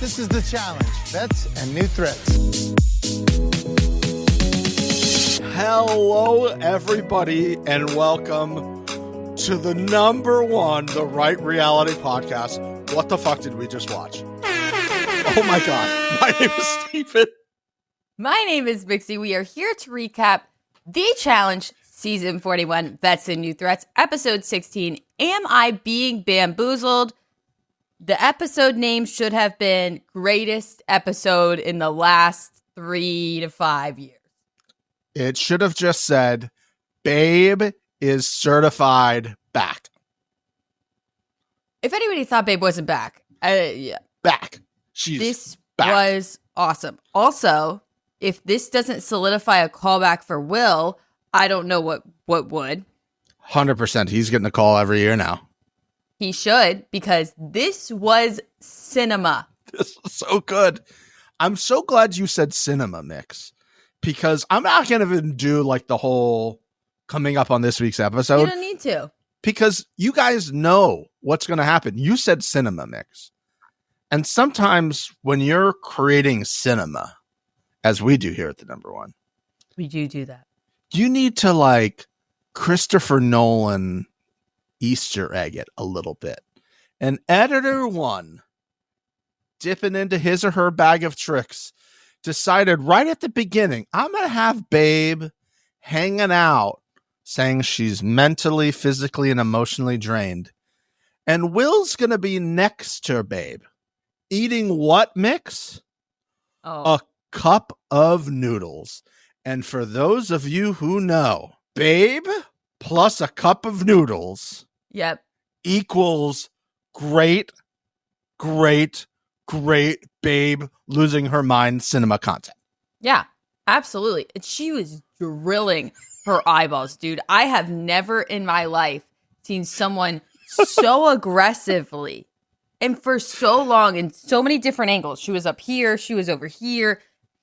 This is the challenge. Bets and new threats. Hello, everybody, and welcome to the number one, The Right Reality Podcast. What the fuck did we just watch? Oh my God. My name is Stephen. My name is Vixie. We are here to recap The Challenge, Season 41, Bets and New Threats, Episode 16, Am I Being Bamboozled? The episode name should have been Greatest Episode in the Last 3 to 5 years. It should have just said, Babe is certified back. If anybody thought Babe wasn't back, yeah. Back. She's This back. was awesome. Also, if this doesn't solidify a callback for Will, I don't know what would. 100%. He's getting a call every year now. He should, because this was cinema. This was so good. I'm so glad you said cinema mix, because I'm not going to even do like the whole coming up on this week's episode. You don't need to. Because you guys know what's going to happen. You said cinema mix. And sometimes when you're creating cinema, as we do here at the number one, We do that. you need to like Christopher Nolan Easter egg it a little bit. And editor one, dipping into his or her bag of tricks, decided right at the beginning, I'm going to have Babe hanging out, saying she's mentally, physically, and emotionally drained. And Will's going to be next to Babe, eating what mix? Oh, A cup of noodles. And for those of you who know, Babe plus a cup of noodles yep. equals great Babe losing her mind cinema content. Yeah, absolutely. And she was drilling her eyeballs, dude. I have never in my life seen someone so aggressively and for so long in so many different angles. She was up here, she was over here,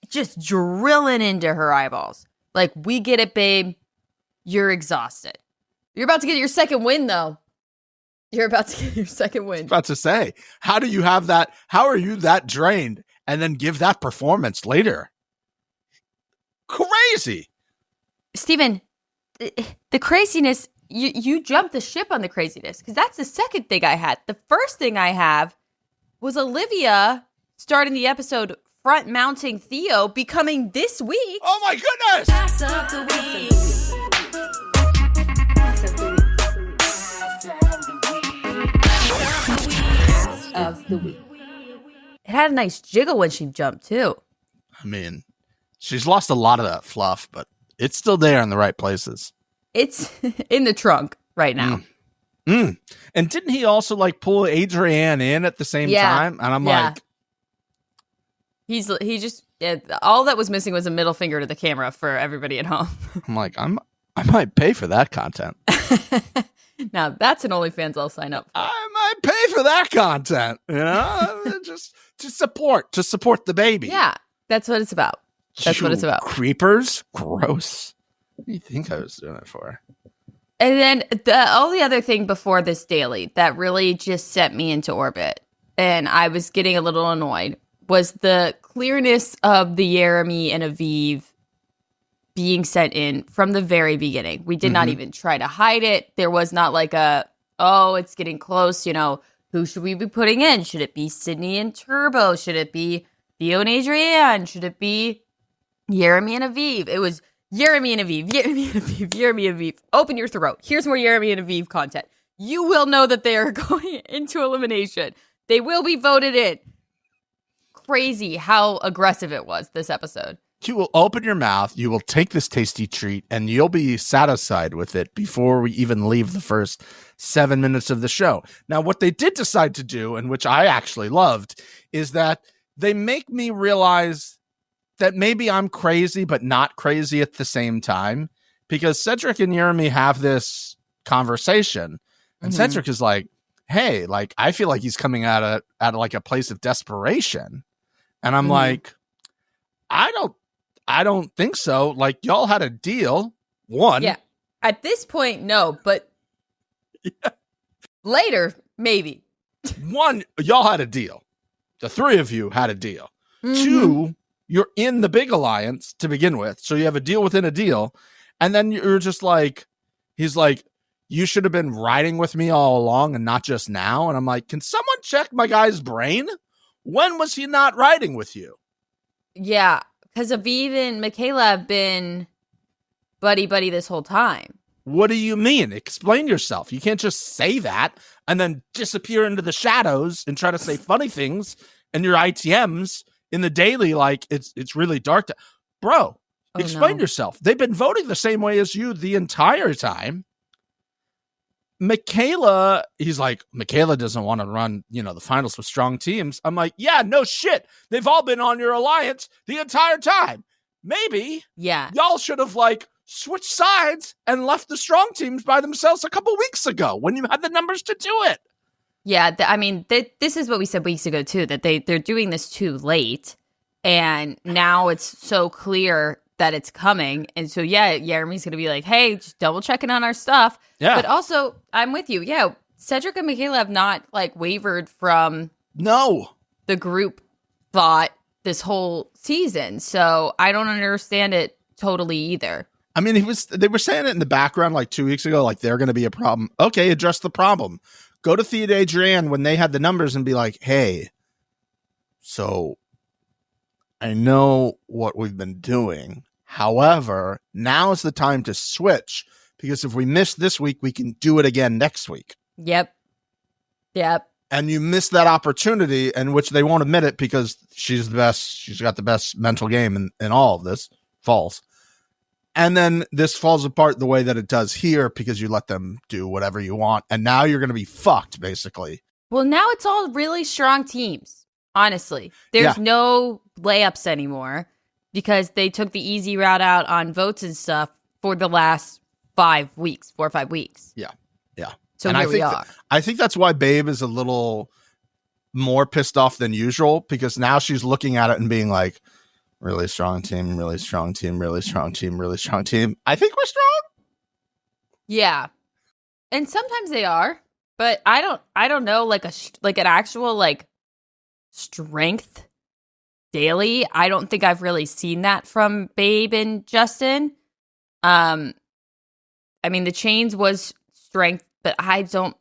just drilling into her eyeballs. Like, we get it, babe. You're exhausted. You're about to get your second win, though. You're about to get your second win. About to say, how do you have that? How are you that drained and then give that performance later? Crazy. Steven, the craziness, you jumped the ship on the craziness, because that's the second thing I had. The first thing I have was Olivia starting the episode front mounting Theo becoming this week. Oh my goodness. Pass of the week. Of the week. It had a nice jiggle when she jumped too. I mean, she's lost a lot of that fluff, but it's still there in the right places. It's in the trunk right now. And didn't he also like pull Adrienne in at the same time? And I'm like, he just all that was missing was a middle finger to the camera for everybody at home. I'm like, I might pay for that content. Now that's an OnlyFans I'll sign up for. I might pay for that content, you know, just to support the baby. Yeah, that's what it's about. That's what it's about. Creepers, gross. What do you think I was doing it for? And then the only other thing before this daily that really just sent me into orbit, and I was getting a little annoyed, was the clearness of the Jeremy and Aviv being sent in from the very beginning. We did not even try to hide it. There was not like it's getting close, you know, who should we be putting in? Should it be Sydney and Turbo? Should it be Theo and Adrienne? Should it be Jeremy and Aviv? It was Jeremy and Aviv, Jeremy and Aviv, Jeremy and Aviv. Open your throat. Here's more Jeremy and Aviv content. You will know that they are going into elimination. They will be voted in. Crazy how aggressive it was this episode. You will open your mouth, you will take this tasty treat, and you'll be satisfied with it before we even leave the first 7 minutes of the show. Now, what they did decide to do, and which I actually loved, is that they make me realize that maybe I'm crazy, but not crazy at the same time. Because Cedric and Jeremy have this conversation, and Cedric is like, hey, like, I feel like he's coming at like a place of desperation. And I'm like, I don't think so. Like, y'all had a deal. One. Yeah. At this point, no, but later, maybe. One, y'all had a deal. the three of you had a deal. Mm-hmm. 2, you're in the big alliance to begin with. So you have a deal within a deal. And then you're just like, he's like, you should have been riding with me all along and not just now. And I'm like, can someone check my guy's brain? When was he not riding with you? Yeah, because Aviv and Michaela have been buddy-buddy this whole time. What do you mean? Explain yourself. You can't just say that and then disappear into the shadows and try to say funny things and your ITMs in the daily like it's really dark. Bro, explain yourself. They've been voting the same way as you the entire time. Michaela, he's like, Michaela doesn't want to run, the finals with strong teams. I'm like, yeah, no shit. They've all been on your alliance the entire time. Maybe y'all should have switched sides and left the strong teams by themselves a couple weeks ago when you had the numbers to do it. Yeah, this is what we said weeks ago too, that they're doing this too late, and now it's so clear that it's coming, and so Jeremy's gonna be like, hey, just double checking on our stuff. Yeah, but also I'm with you. Yeah, Cedric and Michaela have not wavered from the group thought this whole season, so I don't understand it totally either. I mean, they were saying it in the background 2 weeks ago, they're going to be a problem. Okay, address the problem. Go to Thea Adrienne when they had the numbers and be like, hey, so I know what we've been doing. However, now is the time to switch, because if we miss this week, we can do it again next week. Yep. And you miss that opportunity, in which they won't admit it because she's the best. She's got the best mental game in all of this. False. And then this falls apart the way that it does here because you let them do whatever you want. And now you're going to be fucked, basically. Well, now it's all really strong teams, honestly. There's no layups anymore because they took the easy route out on votes and stuff for the last 4 or 5 weeks. Yeah. So here we are. I think that's why Babe is a little more pissed off than usual, because now she's looking at it and being like, really strong team, really strong team, really strong team, really strong team. I think we're strong. Yeah. And sometimes they are, but I don't know, an actual strength daily. I don't think I've really seen that from Babe and Justin. I mean, the chains was strength, but I don't.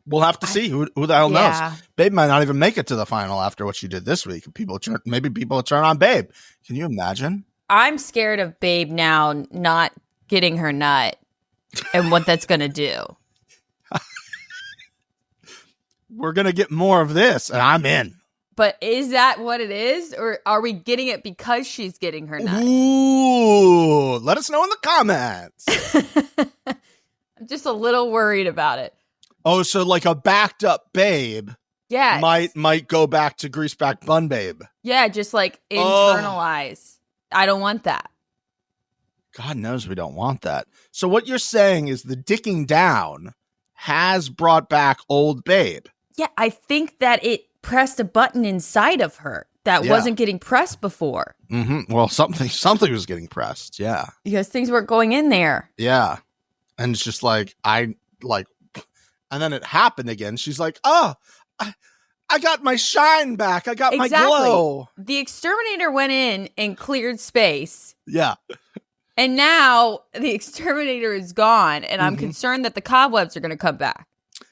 We'll have to see who the hell knows. Babe might not even make it to the final after what she did this week. Maybe people will turn on Babe. Can you imagine? I'm scared of Babe now not getting her nut and what that's going to do. We're going to get more of this, and I'm in. But is that what it is? Or are we getting it because she's getting her nut? Ooh, let us know in the comments. I'm just a little worried about it. Oh, so a backed up Babe might go back to Greaseback Bun Babe. Yeah, just internalize. I don't want that. God knows we don't want that. So what you're saying is the dicking down has brought back old Babe. Yeah, I think that it pressed a button inside of her that wasn't getting pressed before. Mm-hmm. Well, something was getting pressed, yeah. Because things weren't going in there. Yeah. And it's just and then it happened again. She's like, oh, I got my shine back. I got my glow. The exterminator went in and cleared space. Yeah. And now the exterminator is gone. And I'm concerned that the cobwebs are going to come back.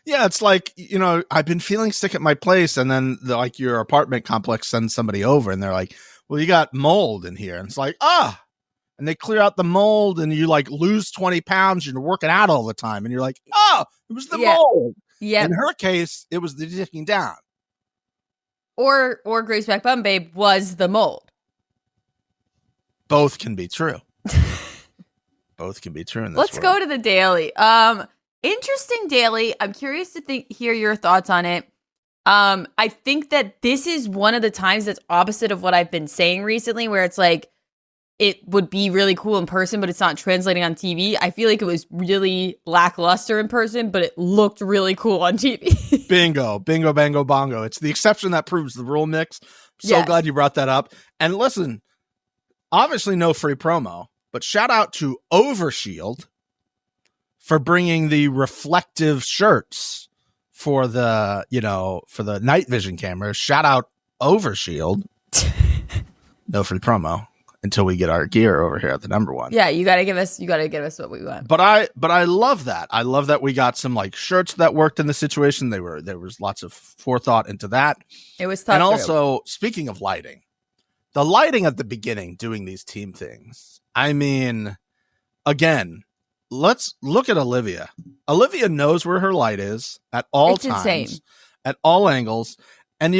Yeah, it's I've been feeling sick at my place. And then your apartment complex sends somebody over and they're like, well, you got mold in here. And it's like, and they clear out the mold and you lose 20 pounds and you're working out all the time. And you're like, oh, it was the mold. Yeah. In her case, it was the dicking down. Or Greaseback Bum Babe was the mold. Both can be true. Both can be true in this Let's world. Go to the daily. Interesting daily. I'm curious to hear your thoughts on it. I think that this is one of the times that's opposite of what I've been saying recently, where it's it would be really cool in person, but it's not translating on TV. I feel like it was really lackluster in person, but it looked really cool on TV. Bingo, bango, bongo. It's the exception that proves the rule, Mix. So glad you brought that up. And listen, obviously no free promo, but shout out to Overshield for bringing the reflective shirts for the, for the night vision cameras. Shout out Overshield. No free promo until we get our gear over here at the number one. Yeah, you gotta give us what we want. But I love that. I love that we got some like shirts that worked in the situation. There was lots of forethought into that. It was thought And through. also, speaking of lighting, the lighting at the beginning doing these team things. I mean, again, let's look at Olivia. Olivia knows where her light is at all times, insane. At all angles. And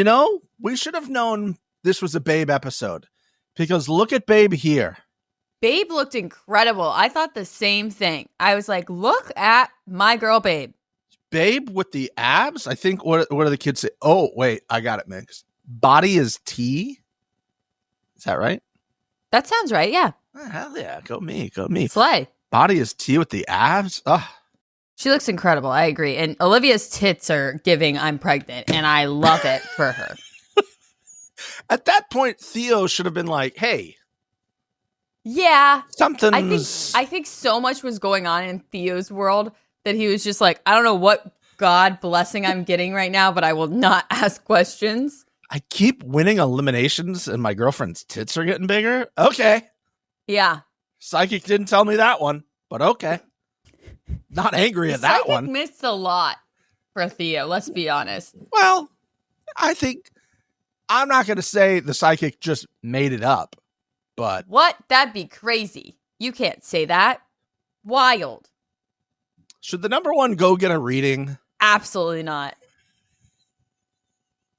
we should have known this was a Babe episode because look at Babe here. Babe looked incredible. I thought the same thing. I was like, look at my girl, Babe. Babe with the abs. I think, what do the kids say? Oh, wait, I got it mixed. Body is T. Is that right? That sounds right. Yeah. Oh, hell yeah. Go me. Slay. Body is T with the abs. Ugh. She looks incredible. I agree. And Olivia's tits are giving I'm pregnant, and I love it for her. At that point, Theo should have been like, hey. Yeah. Something's... I think so much was going on in Theo's world that he was just like, I don't know what God blessing I'm getting right now, but I will not ask questions. I keep winning eliminations and my girlfriend's tits are getting bigger. Okay. Yeah. Psychic didn't tell me that one, but okay. Not angry at that Psychic one. missed a lot for Theo, let's be honest. Well, I think I'm not going to say the Psychic just made it up, but... What? That'd be crazy. You can't say that. Wild. Should the number one go get a reading? Absolutely not.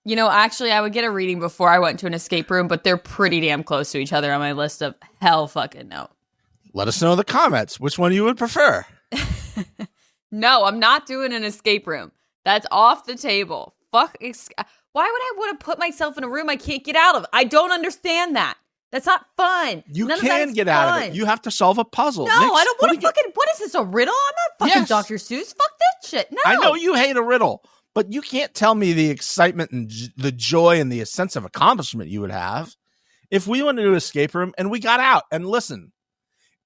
Actually, I would get a reading before I went to an escape room, but they're pretty damn close to each other on my list of hell fucking no. Let us know in the comments which one you would prefer. No, I'm not doing an escape room. That's off the table. Why would I want to put myself in a room I can't get out of? I don't understand that. That's not fun. You can get out of it. You have to solve a puzzle. No, I don't want to fucking... What is this, a riddle? I'm not fucking Dr. Seuss. Fuck that shit. No. I know you hate a riddle. But you can't tell me the excitement and the joy and the sense of accomplishment you would have if we went into an escape room and we got out. And listen,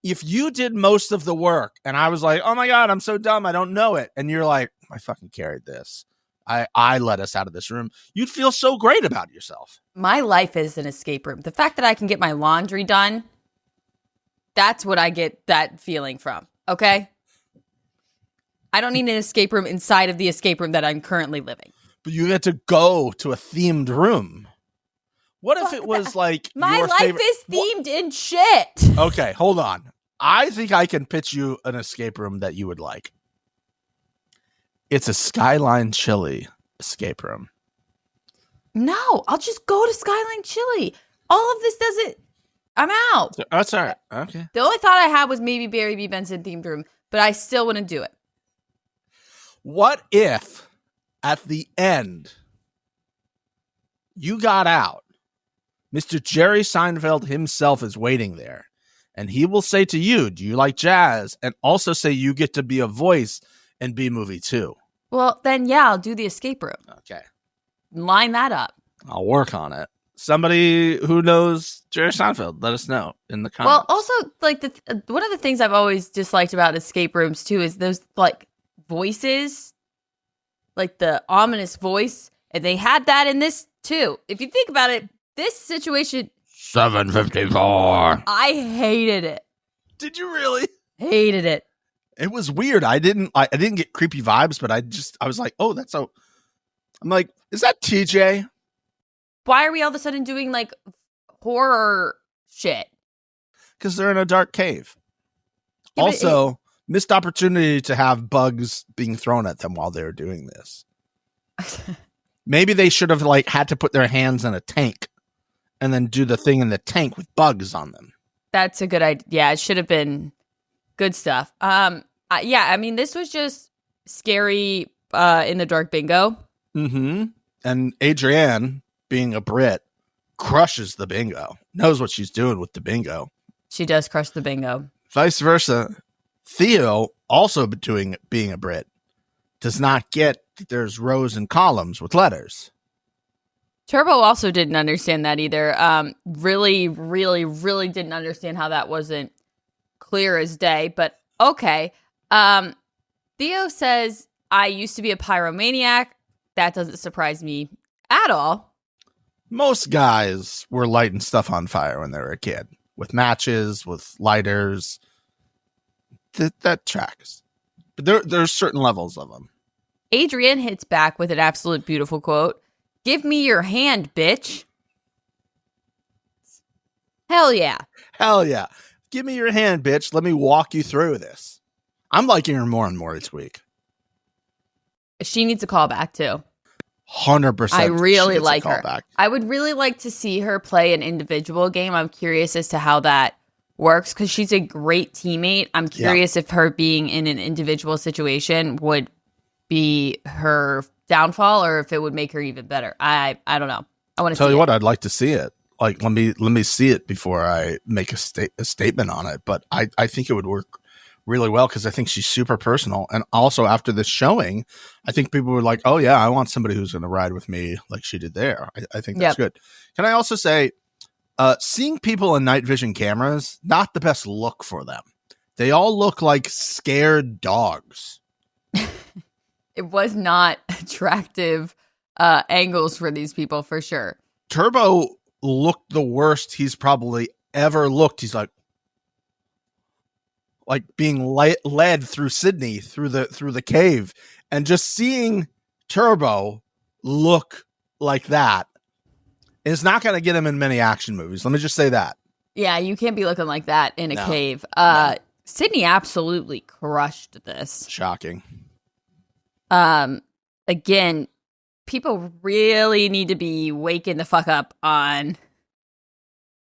if you did most of the work and I was like, oh my God, I'm so dumb, I don't know it. And you're like, I fucking carried this. I let us out of this room. You'd feel so great about yourself. My life is an escape room. The fact that I can get my laundry done, that's what I get that feeling from. Okay? I don't need an escape room inside of the escape room that I'm currently living. But you get to go to a themed room. What if it was like my life is themed in shit? Okay, hold on. I think I can pitch you an escape room that you would like. It's a Skyline Chili escape room. No, I'll just go to Skyline Chili. All of this doesn't... I'm out. That's all right. Okay. The only thought I had was maybe Barry B. Benson themed room, but I still wouldn't do it. What if at the end you got out? Mr. Jerry Seinfeld himself is waiting there, and he will say to you, do you like jazz? And also say you get to be a voice in B-Movie 2. Well, then, yeah, I'll do the escape room. Okay. Line that up. I'll work on it. Somebody who knows Jerry Seinfeld, let us know in the comments. Well, also, like, one of the things I've always disliked about escape rooms, too, is those, like, voices, like the ominous voice, and they had that in this too. If you think about it, this situation 754. I hated it. Did you really? Hated it. It was weird. I didn't get creepy vibes, but I was like, oh, that's so. I'm like, is that TJ? Why are we all of a sudden doing like horror shit? Because they're in a dark cave. Yeah, also, missed opportunity to have bugs being thrown at them while they were doing this. Maybe they should have like had to put their hands in a tank and then do the thing in the tank with bugs on them. That's a good idea. Yeah, it should have been good stuff. Yeah, I mean, this was just scary in the dark bingo. Mm-hmm. And Adrienne, being a Brit, crushes the bingo. Knows what she's doing with the bingo. She does crush the bingo. Vice versa. Theo, also being a Brit, does not get that there's rows and columns with letters. Turbo also didn't understand that either. Really, really, really didn't understand how that wasn't clear as day. But okay. Theo says I used to be a pyromaniac. That doesn't surprise me at all. Most guys were lighting stuff on fire when they were a kid, with matches, with lighters. That tracks. But there's certain levels of them. Adrian hits back with an absolute beautiful quote. Give me your hand, bitch. Hell yeah. Hell yeah. Give me your hand, bitch. Let me walk you through this. I'm liking her more and more each week. She needs a callback too. 100%. I really like her. Callback. I would really like to see her play an individual game. I'm curious as to how that works because she's a great teammate. I'm curious if her being in an individual situation would be her downfall or if it would make her even better. I don't know. I want to tell you what, I'd like to see it. Like, let me see it before I make a statement on it. But I think it would work really well because I think she's super personal. And also after this showing, I think people were like, oh, yeah, I want somebody who's going to ride with me like she did there. I think that's good. Can I also say, seeing people in night vision cameras, not the best look for them. They all look like scared dogs. It was not attractive angles for these people, for sure. Turbo looked the worst he's probably ever looked. He's like being led through Sydney through the cave, and just seeing Turbo look like that is not going to get him in many action movies. Let me just say that. Yeah, you can't be looking like that in a cave. No. Sydney absolutely crushed this. Shocking. Again, people really need to be waking the fuck up on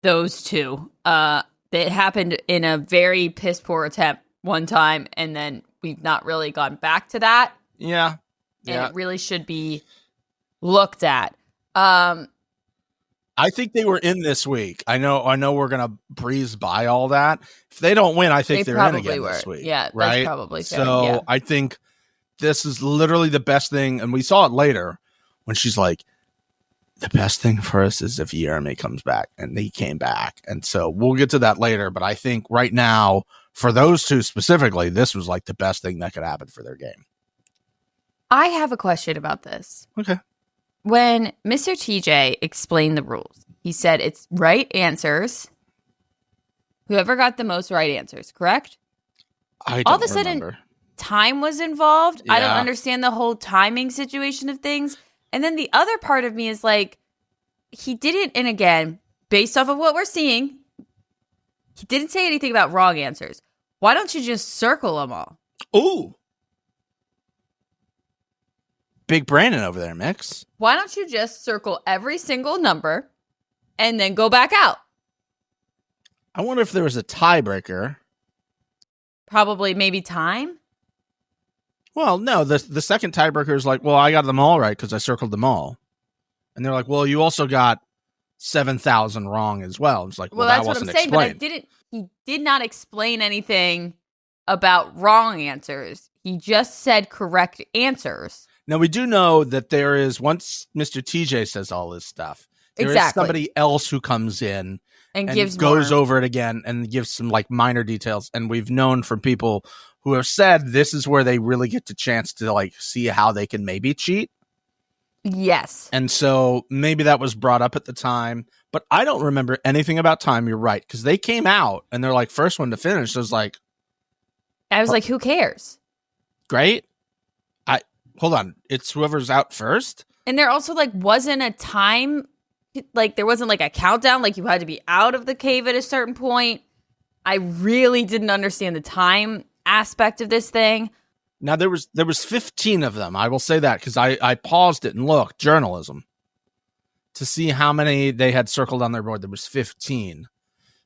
those two. It happened in a very piss poor attempt one time, and then we've not really gone back to that. Yeah. And it really should be looked at. I think they were in this week. I know we're going to breeze by all that. If they don't win, I think they're in again this week. Yeah, right? That's probably fair. So I think this is literally the best thing. And we saw it later when she's like, the best thing for us is if Jeremy comes back, and he came back. And so we'll get to that later. But I think right now, for those two specifically, this was like the best thing that could happen for their game. I have a question about this. Okay. When Mr. TJ explained the rules, he said it's right answers. Whoever got the most right answers, correct? I don't All of a sudden, time was involved. Yeah. I don't understand the whole timing situation of things. And then the other part of me is like, he didn't, and again, based off of what we're seeing, he didn't say anything about wrong answers. Why don't you just circle them all? Ooh. Big Brandon over there, Mix. Why don't you just circle every single number and then go back out? I wonder if there was a tiebreaker. Probably maybe time. Well, no, the second tiebreaker is like, well, I got them all right because I circled them all. And they're like, well, you also got 7,000 wrong as well. It's like, well that's that what I'm wasn't saying, explained. But he did not explain anything about wrong answers. He just said correct answers. Now, we do know that there is, once Mr. TJ says all this stuff, there is somebody else who comes in and goes over it again and gives some like minor details. And we've known from people who have said this is where they really get the chance to like see how they can maybe cheat. Yes. And so maybe that was brought up at the time, but I don't remember anything about time. You're right. Because they came out and they're like, first one to finish. I was like, who cares? Great. Hold on. It's whoever's out first. And there also like wasn't a time, like there wasn't like a countdown, like you had to be out of the cave at a certain point. I really didn't understand the time aspect of this thing. Now there was 15 of them. I will say that because I paused it and looked, journalism, to see how many they had circled on their board. There was 15.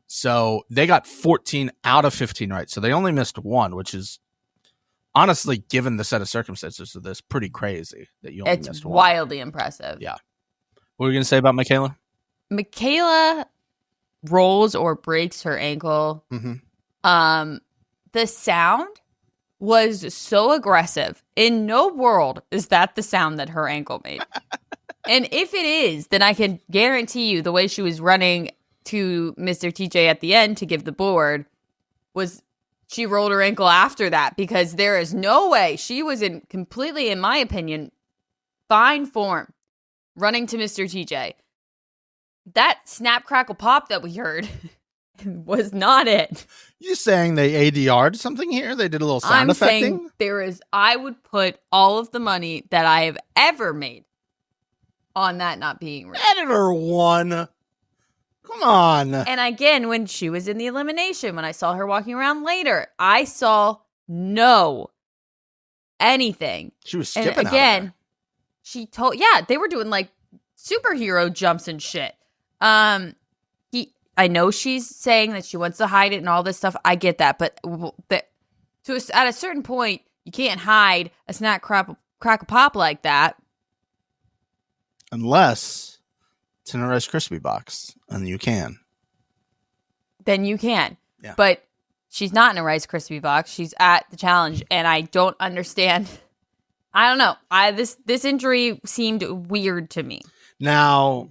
So they got 14 out of 15 right. So they only missed one, which is honestly, given the set of circumstances of this, pretty crazy that you only missed one. It's wildly impressive. Yeah. What were you going to say about Michaela? Michaela rolls or breaks her ankle. Mm-hmm. The sound was so aggressive. In no world is that the sound that her ankle made. And if it is, then I can guarantee you the way she was running to Mr. TJ at the end to give the board was she rolled her ankle after that, because there is no way she was in completely, in my opinion, fine form running to Mr. TJ. That snap, crackle, pop that we heard was not it. You saying they ADR'd something here? They did a little sound effecting? Saying I would put all of the money that I have ever made on that not being real. Editor 1. Come on. And again, when she was in the elimination, when I saw her walking around later, I saw no anything. She was skipping and again, she told, they were doing like superhero jumps and shit. I know she's saying that she wants to hide it and all this stuff. I get that, but at a certain point, you can't hide a snack crackle pop like that. Unless it's in a Rice Krispie box, and you can. Then you can. Yeah. But she's not in a Rice Krispie box. She's at the challenge, and I don't understand. I don't know. This injury seemed weird to me. Now,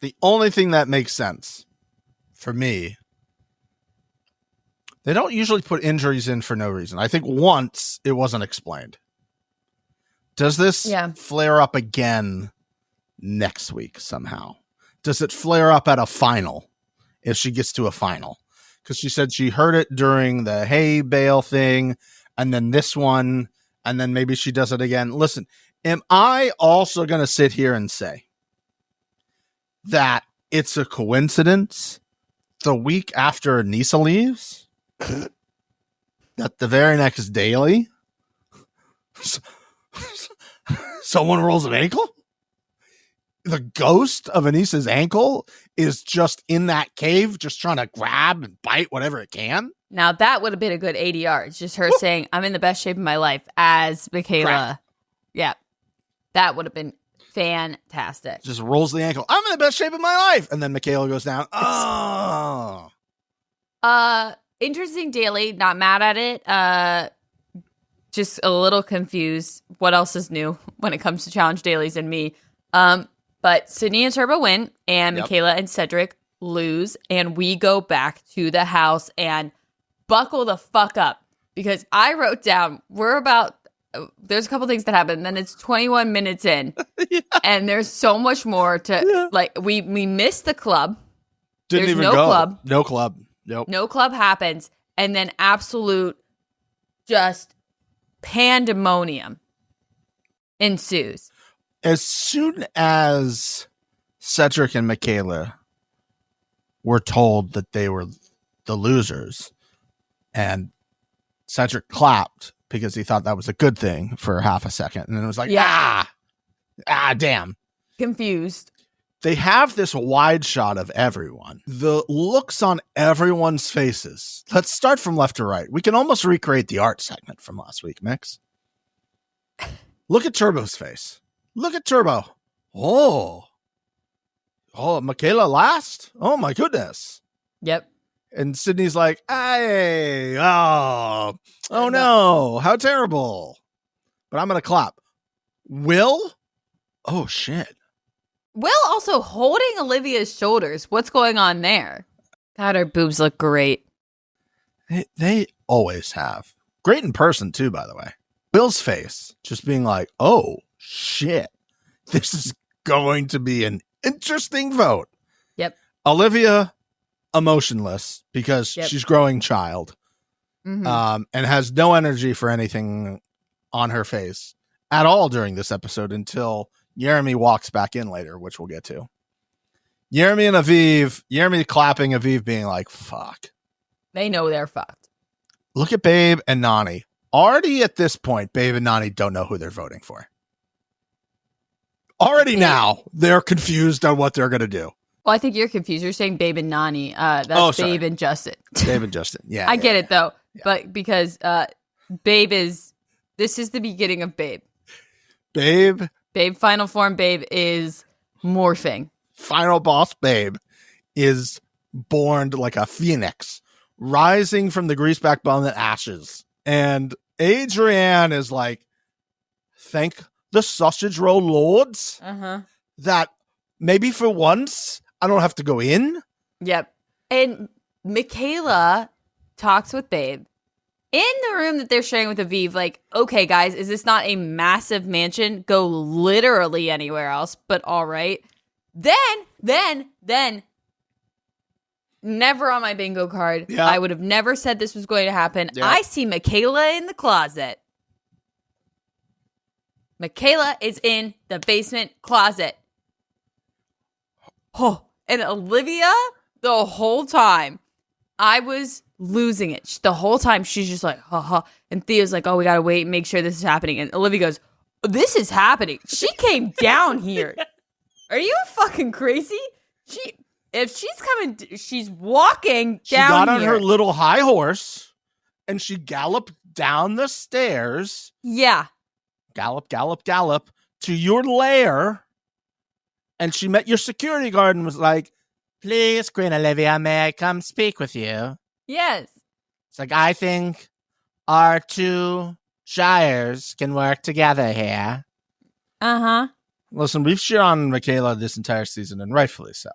the only thing that makes sense for me, they don't usually put injuries in for no reason. I think once it wasn't explained. Does this flare up again next week somehow? Does it flare up at a final if she gets to a final? Because she said she heard it during the hay bale thing, and then this one, and then maybe she does it again. Listen, am I also going to sit here and say that it's a coincidence the week after Nisa leaves that the very next daily someone rolls an ankle? The ghost of Anissa's ankle is just in that cave, just trying to grab and bite whatever it can. Now, that would have been a good ADR. It's just her saying, I'm in the best shape of my life as Michaela. Crap. Yeah. That would have been fantastic. Just rolls the ankle. I'm in the best shape of my life. And then Michaela goes down. Oh. Interesting daily. Not mad at it. Just a little confused. What else is new when it comes to challenge dailies and me? But Sydney and Turbo win, and Michaela and Cedric lose, and we go back to the house and buckle the fuck up, because I wrote down there's a couple things that happen, and then it's 21 minutes in, and there's so much more to like. We missed the club. Didn't there's even no go. club. No club. Nope. No club happens, and then absolute just pandemonium ensues. As soon as Cedric and Michaela were told that they were the losers, and Cedric clapped because he thought that was a good thing for half a second, and then it was like, damn. Confused. They have this wide shot of everyone. The looks on everyone's faces. Let's start from left to right. We can almost recreate the art segment from last week, Mix. Look at Turbo's face. Look at Turbo. Oh, Michaela last? Oh, my goodness. Yep. And Sydney's like, hey, oh no, how terrible. But I'm going to clap. Will? Oh, shit. Will also holding Olivia's shoulders. What's going on there? God, her boobs look great. They always have. Great in person, too, by the way. Will's face just being like, oh, shit. This is going to be an interesting vote. Yep. Olivia, emotionless because she's growing child. And has no energy for anything on her face at all during this episode until Jeremy walks back in later, which we'll get to. Jeremy and Aviv, Jeremy clapping, Aviv being like, fuck. They know they're fucked. Look at Babe and Nany. Already at this point, Babe and Nany don't know who they're voting for. Already now, they're confused on what they're going to do. Well, I think you're confused. You're saying Babe and Nany. That's Babe and Justin. Babe and Justin. Yeah. I get it, though. Yeah. But because Babe this is the beginning of Babe. Babe, final form Babe is morphing. Final boss Babe is born like a phoenix, rising from the greaseback bone and ashes. And Adrienne is like, thank the sausage roll lords that maybe for once I don't have to go in. Yep. And Michaela talks with Babe in the room that they're sharing with Aviv, like, okay, guys, is this not a massive mansion? Go literally anywhere else, but all right. Then, never on my bingo card. Yeah. I would have never said this was going to happen. Yeah. I see Michaela in the closet. Michaela is in the basement closet. Oh, and Olivia, the whole time, I was losing it. The whole time, she's just like, ha. And Thea's like, oh, we got to wait and make sure this is happening. And Olivia goes, this is happening. She came down here. Are you fucking crazy? If she's coming, she's walking down She got on here. her little high horse and she galloped down the stairs. Yeah. Gallop to your lair. And she met your security guard and was like, please, Queen Olivia, may I come speak with you? Yes. It's like, I think our two shires can work together here. Uh-huh. Listen, we've shit on Michaela this entire season, and rightfully so.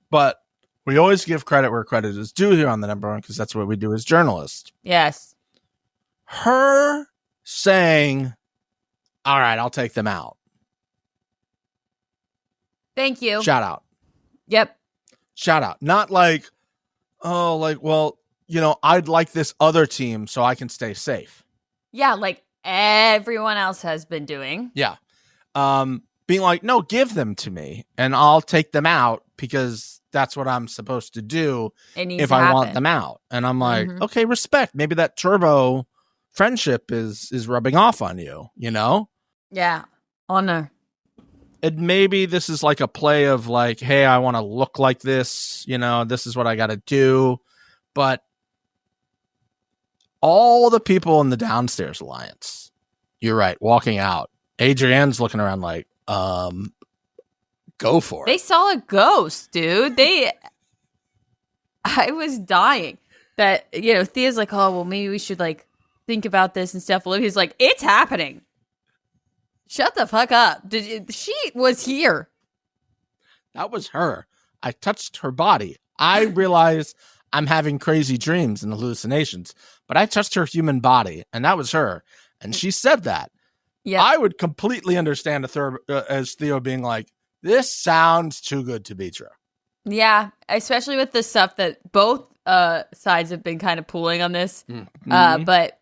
But we always give credit where credit is due here on the number one, because that's what we do as journalists. Yes. Her saying, all right, I'll take them out. Thank you. Shout out. Yep. Shout out. Not like, oh, like, well, you know, I'd like this other team so I can stay safe. Yeah, like everyone else has been doing. Yeah. Being like, no, give them to me and I'll take them out because that's what I'm supposed to do if I want them out. And I'm like, okay, respect. Maybe that turbo friendship is rubbing off on you, you know? Yeah. Honor. And maybe this is like a play of like, hey, I want to look like this, you know, this is what I got to do. But all the people in the downstairs alliance, you're right, walking out. Adrienne's looking around like, go for it. They saw a ghost, dude. I was dying. That, you know, Thea's like, oh, well, maybe we should like think about this and stuff. Olivia's like, it's happening. Shut the fuck up. She was here. That was her. I touched her body. I realize I'm having crazy dreams and hallucinations, but I touched her human body, and that was her. And she said that. Yeah, I would completely understand as Theo being like, this sounds too good to be true. Yeah, especially with the stuff that both sides have been kind of pulling on this. But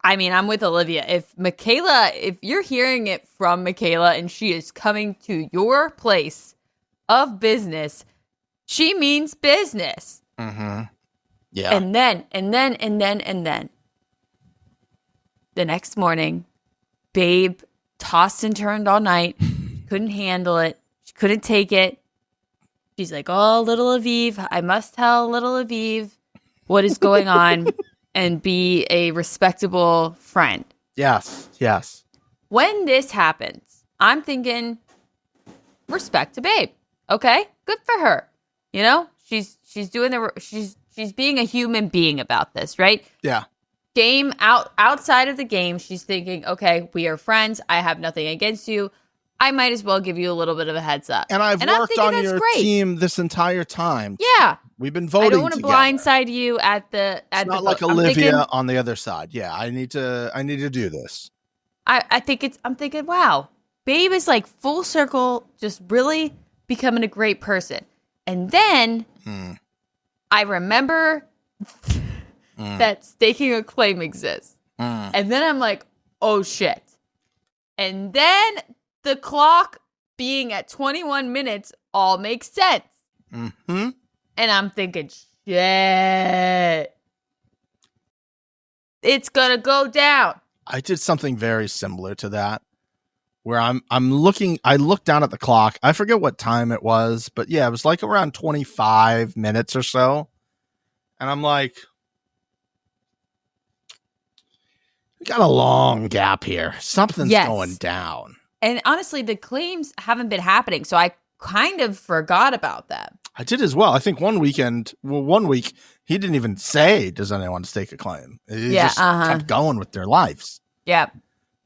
I mean, I'm with Olivia. If you're hearing it from Michaela and she is coming to your place of business, she means business. Yeah. And then, the next morning, Babe tossed and turned all night, couldn't handle it. She couldn't take it. She's like, oh, little Aviv, I must tell little Aviv what is going on and be a respectable friend. Yes. When this happens, I'm thinking, respect to Babe. Okay, good for her. You know, she's doing she's being a human being about this, right? Yeah. Game outside of the game, she's thinking, okay, we are friends. I have nothing against you. I might as well give you a little bit of a heads up. And I've worked on your team this entire time. Yeah. We've been voting. I don't want to together. blindside you at the it's not like Olivia on the other side. Yeah, I need to do this. I'm thinking, wow, Babe is like full circle, just really becoming a great person. And then I remember that staking a claim exists. And then I'm like, oh shit. And then the clock being at 21 minutes all makes sense. And I'm thinking, shit. It's gonna go down. I did something very similar to that. Where I looked down at the clock. I forget what time it was, but yeah, it was like around 25 minutes or so. And I'm like, we got a long gap here. Something's going down. And honestly, the claims haven't been happening, so I kind of forgot about that. I did as well. I think one week, he didn't even say, does anyone stake a claim? He just kept going with their lives. Yeah.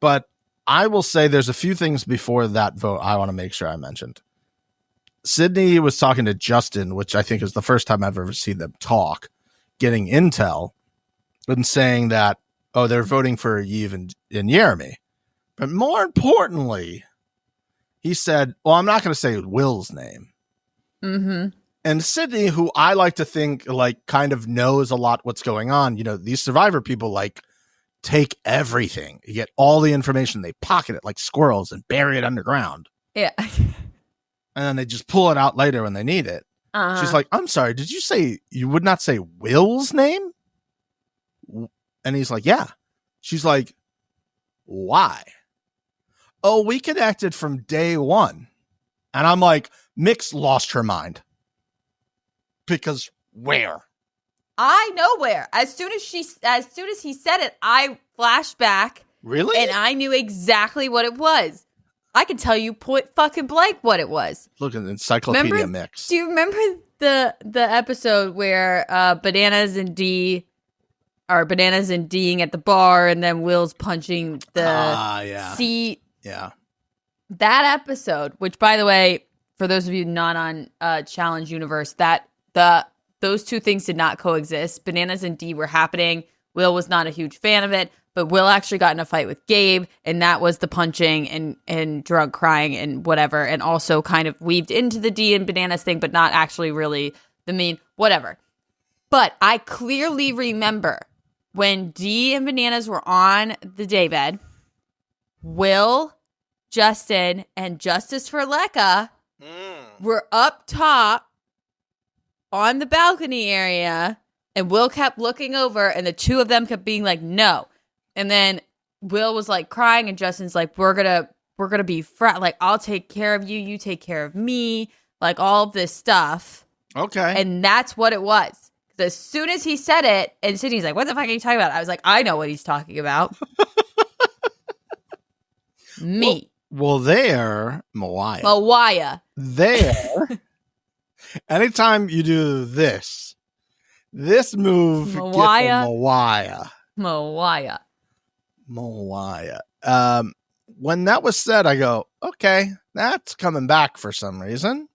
But I will say there's a few things before that vote I want to make sure I mentioned. Sydney was talking to Justin, which I think is the first time I've ever seen them talk, getting intel. been saying that, oh, they're voting for Yves and Jeremy. But more importantly, he said, well, I'm not going to say Will's name. Mm-hmm. And Sydney, who I like to think like kind of knows a lot what's going on. You know, these Survivor people like take everything. You get all the information. They pocket it like squirrels and bury it underground. Yeah. And then they just pull it out later when they need it. She's like, I'm sorry, did you say you would not say Will's name? And he's like, yeah. She's like, why? Oh, we connected from day one. And I'm like, Mix lost her mind. Because where? I know where. As soon as he said it, I flashed back. Really? And I knew exactly what it was. I can tell you point fucking blank what it was. Look at the Encyclopedia Mix. Do you remember the episode where Bananas and Deeing at the bar, and then Will's punching the seat? Yeah. That episode, which by the way, for those of you not on Challenge Universe, those two things did not coexist. Bananas and Dee were happening. Will was not a huge fan of it, but Will actually got in a fight with Gabe, and that was the punching and drunk crying and whatever, and also kind of weaved into the Dee and Bananas thing, but not actually really the mean, whatever. But I clearly remember when Dee and Bananas were on the daybed, Will, Justin, and Justice for Lekka were up top on the balcony area, and Will kept looking over, and the two of them kept being like, no. And then Will was like crying, and Justin's like, we're gonna be like, I'll take care of you, you take care of me, like all of this stuff. Okay. And that's what it was. As soon as he said it, and Sydney's like, what the fuck are you talking about? I was like, I know what he's talking about. Me. Well, there, Mawaya. There, anytime you do this move, Mawaya. When that was said, I go, okay, that's coming back for some reason.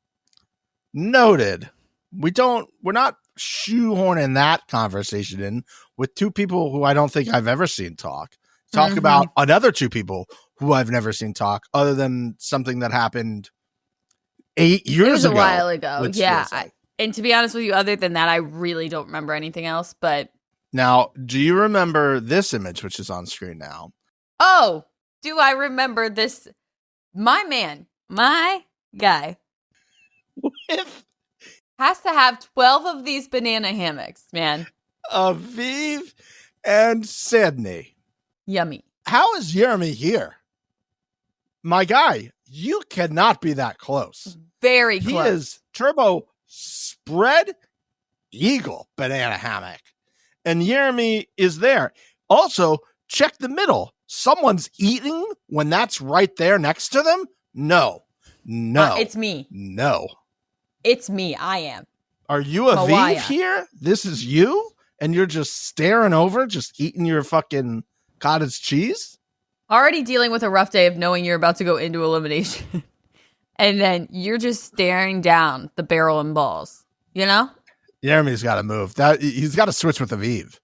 Noted. We're not shoehorning that conversation in with two people who I don't think I've ever seen talk about another two people who I've never seen talk, other than something that happened 8 years ago. It was a while ago. Yeah. And to be honest with you, other than that, I really don't remember anything else. But now, do you remember this image, which is on screen now? Oh, do I remember this? My man, my guy, has to have 12 of these banana hammocks, man. Aviv and Sydney. Yummy. How is Jeremy here? My guy, you cannot be that close. Very close. He is turbo spread eagle banana hammock. And Jeremy is there. Also, check the middle. Someone's eating when that's right there next to them? No. It's me. No. It's me. I am. Are you Aviv here? This is you? And you're just staring over, just eating your fucking cottage cheese? Already dealing with a rough day of knowing you're about to go into elimination. And then you're just staring down the barrel and balls. You know? Jeremy's got to move. He's got to switch with Aviv.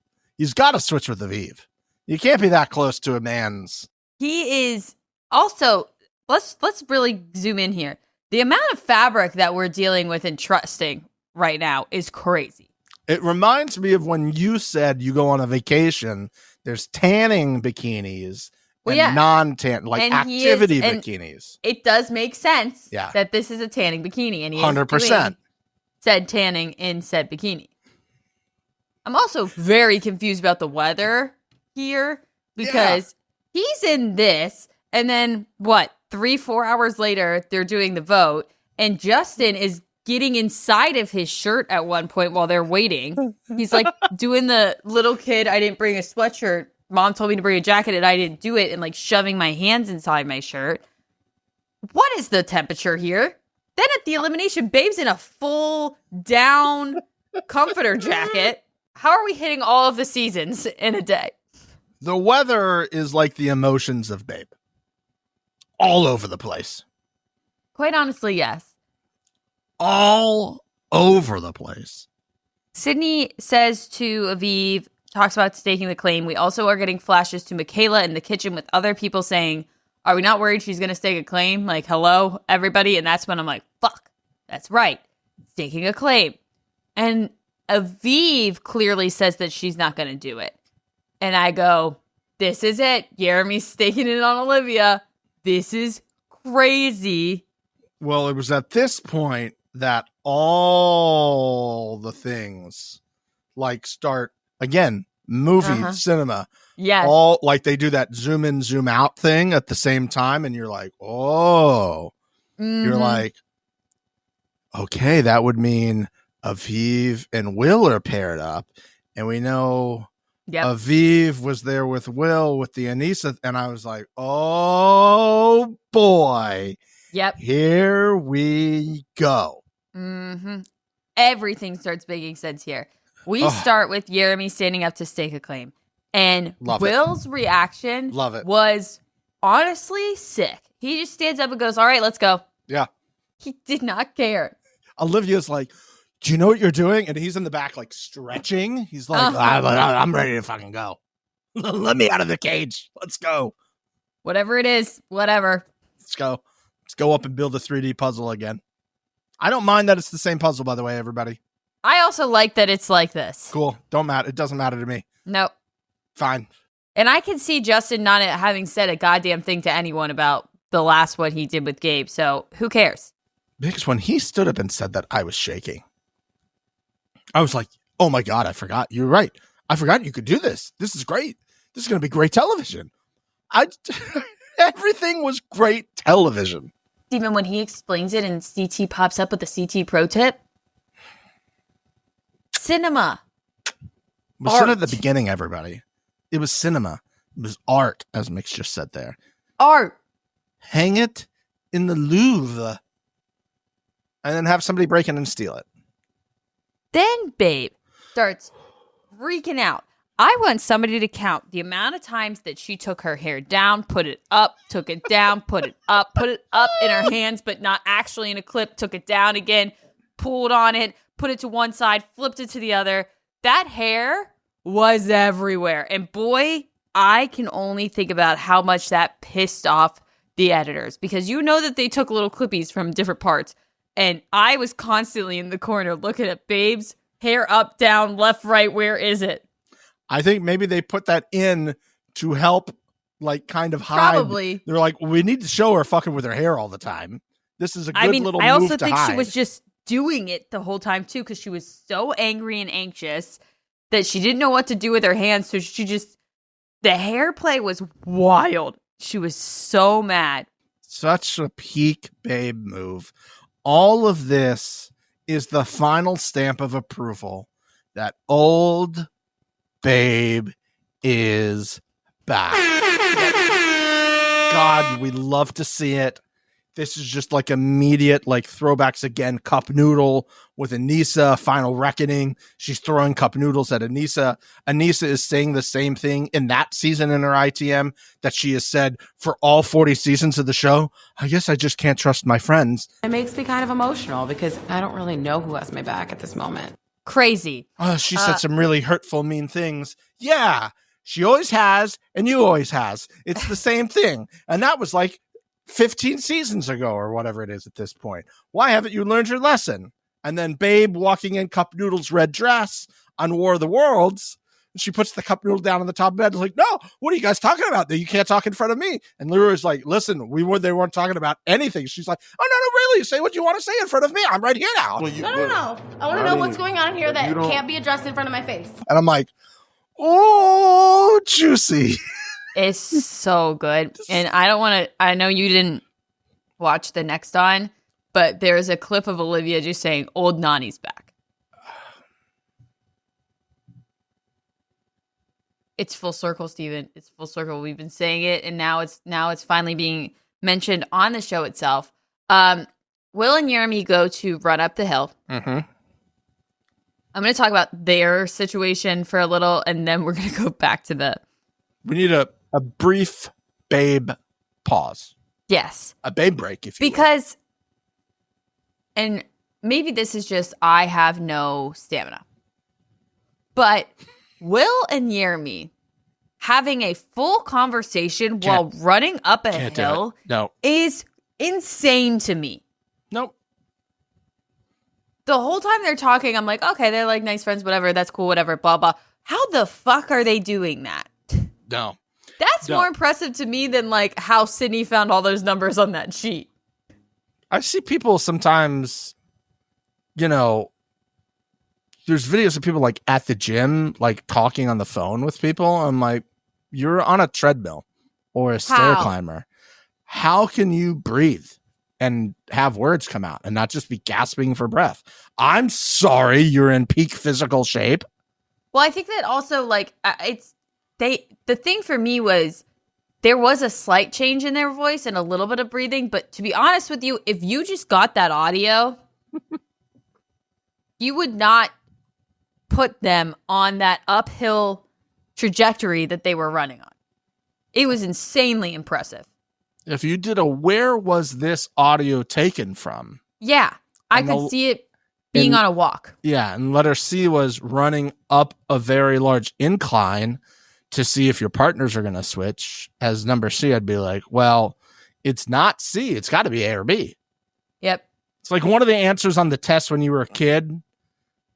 You can't be that close to a man's. He is also, let's really zoom in here. The amount of fabric that we're dealing with and trusting right now is crazy. It reminds me of when you said you go on a vacation, there's tanning bikinis and non-tan, like and activity bikinis. It does make sense that this is a tanning bikini. And he 100% said tanning in said bikini. I'm also very confused about the weather here because he's in this, and then 3-4 hours later they're doing the vote, and Justin is getting inside of his shirt at one point while they're waiting. He's like doing the little kid, I didn't bring a sweatshirt, mom told me to bring a jacket and I didn't do it, and like shoving my hands inside my shirt. What is the temperature here? Then at the elimination, Babe's in a full down comforter jacket. How are we hitting all of the seasons in a day? The weather is like the emotions of Babe. All over the place. Quite honestly, yes. All over the place. Sydney says to Aviv, talks about staking the claim. We also are getting flashes to Michaela in the kitchen with other people saying, are we not worried she's going to stake a claim? Like, hello, everybody. And that's when I'm like, fuck, that's right. Staking a claim. And Aviv clearly says that she's not going to do it. And I go, this is it. Jeremy's staking it on Olivia. This is crazy. Well, it was at this point that all the things like start again, movie, cinema. Yes. All like they do that zoom in, zoom out thing at the same time. And you're like, oh, you're like, okay, that would mean Aviv and Will are paired up. And we know Aviv was there with Will with the Anissa. And I was like, oh boy. Yep. Here we go. Everything starts making sense here. We start with Jeremy standing up to stake a claim. And Will's reaction was honestly sick. He just stands up and goes, all right, let's go. Yeah. He did not care. Olivia's like, do you know what you're doing? And he's in the back, like stretching. He's like, I'm ready to fucking go. Let me out of the cage. Let's go. Whatever it is, whatever. Let's go. Let's go up and build a 3D puzzle again. I don't mind that it's the same puzzle, by the way, everybody. I also like that it's like this. Cool. Don't matter. It doesn't matter to me. Nope. Fine. And I can see Justin not having said a goddamn thing to anyone about the last one he did with Gabe. So who cares? Because when he stood up and said that, I was shaking. I was like, oh my God, I forgot. You're right. I forgot you could do this. This is great. This is going to be great television. Everything was great television. Even when he explains it and CT pops up with the CT pro tip. Cinema. It was said at the beginning, everybody. It was cinema. It was art, as Mix just said there. Art. Hang it in the Louvre. And then have somebody break in and steal it. Then Babe starts freaking out. I want somebody to count the amount of times that she took her hair down, put it up, took it down, put it up in her hands, but not actually in a clip, took it down again, pulled on it, put it to one side, flipped it to the other. That hair was everywhere. And boy, I can only think about how much that pissed off the editors, because you know that they took little clippies from different parts. And I was constantly in the corner looking at Babe's hair up, down, left, right. Where is it? I think maybe they put that in to help, like, kind of hide. Probably. They're like, we need to show her fucking with her hair all the time. This is a good little move to hide. I also think she was just doing it the whole time, too, because she was so angry and anxious that she didn't know what to do with her hands. So the hair play was wild. She was so mad. Such a peak Babe move. All of this is the final stamp of approval that old Babe is back. God, we love to see it. This is just like immediate, like throwbacks again. Cup Noodle with Anissa, Final Reckoning. She's throwing cup noodles at Anissa. Anissa is saying the same thing in that season in her ITM that she has said for all 40 seasons of the show. I guess I just can't trust my friends. It makes me kind of emotional because I don't really know who has my back at this moment. Crazy. She said some really hurtful, mean things. Yeah, she always has, and you always has. It's the same thing. And that was like 15 seasons ago or whatever it is at this point. Why haven't you learned your lesson? And then Babe walking in Cup Noodle's red dress on War of the Worlds. And she puts the cup noodle down on the top bed. Like, no, what are you guys talking about? You can't talk in front of me. And Lyra's like, listen, they weren't talking about anything. She's like, oh, no, really. Say what you want to say in front of me. I'm right here now. Well, no. I want to know what's going on here that can't be addressed in front of my face. And I'm like, oh, juicy. It's so good. And I know you didn't watch the next on, but there's a clip of Olivia just saying, old Nany's back. It's full circle, Steven. It's full circle. We've been saying it, and now it's finally being mentioned on the show itself. Will and Jeremy go to run up the hill. Mm-hmm. I'm going to talk about their situation for a little, and then we're going to go back to We need a brief Babe pause. Yes. A Babe break, if you will. And maybe this is just I have no stamina. But Will and Jeremy having a full conversation while running up a hill is insane to me. Nope. The whole time they're talking, I'm like, okay, they're like nice friends, whatever, that's cool, whatever, blah, blah. How the fuck are they doing that? No. That's more impressive to me than like how Sydney found all those numbers on that sheet. I see people sometimes, you know, there's videos of people like at the gym, like talking on the phone with people. I'm like, you're on a treadmill or a stair climber. How can you breathe and have words come out and not just be gasping for breath? I'm sorry, you're in peak physical shape. Well, I think that also like the thing for me was there was a slight change in their voice and a little bit of breathing. But to be honest with you, if you just got that audio, you would not put them on that uphill trajectory that they were running on. It was insanely impressive. If you did a where was this audio taken from? Yeah, I could see it being on a walk. Yeah, and letter C was running up a very large incline to see if your partners are going to switch. As number C, I'd be like, well, it's not C. It's got to be A or B. Yep. It's like one of the answers on the test when you were a kid,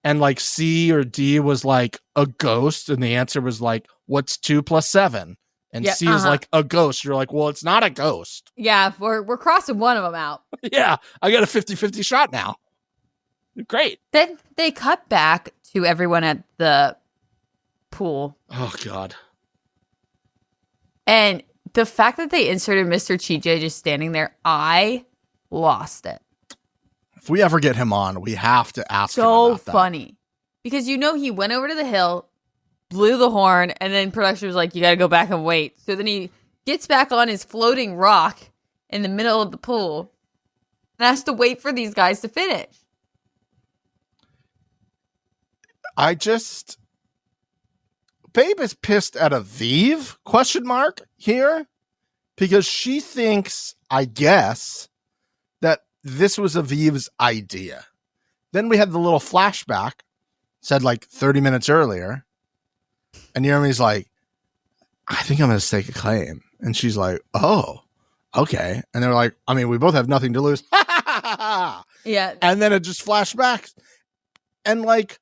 and like C or D was like a ghost, and the answer was like, what's 2 + 7? And C is like a ghost. You're like, well, it's not a ghost. Yeah, we're crossing one of them out. Yeah, I got a 50-50 shot now. Great. Then they cut back to everyone at the pool. Oh, God. And the fact that they inserted Mr. TJ just standing there, I lost it. If we ever get him on, we have to ask him about that. So funny. Because you know he went over to the hill, blew the horn, and then production was like, you got to go back and wait. So then he gets back on his floating rock in the middle of the pool and has to wait for these guys to finish. Babe is pissed at Aviv, ? Here, because she thinks, I guess, that this was Aviv's idea. Then we had the little flashback, said like 30 minutes earlier, and Jeremy's like, I think I'm going to stake a claim. And she's like, oh, okay. And they're like, I mean, we both have nothing to lose. Yeah. And then it just flashbacks. And like,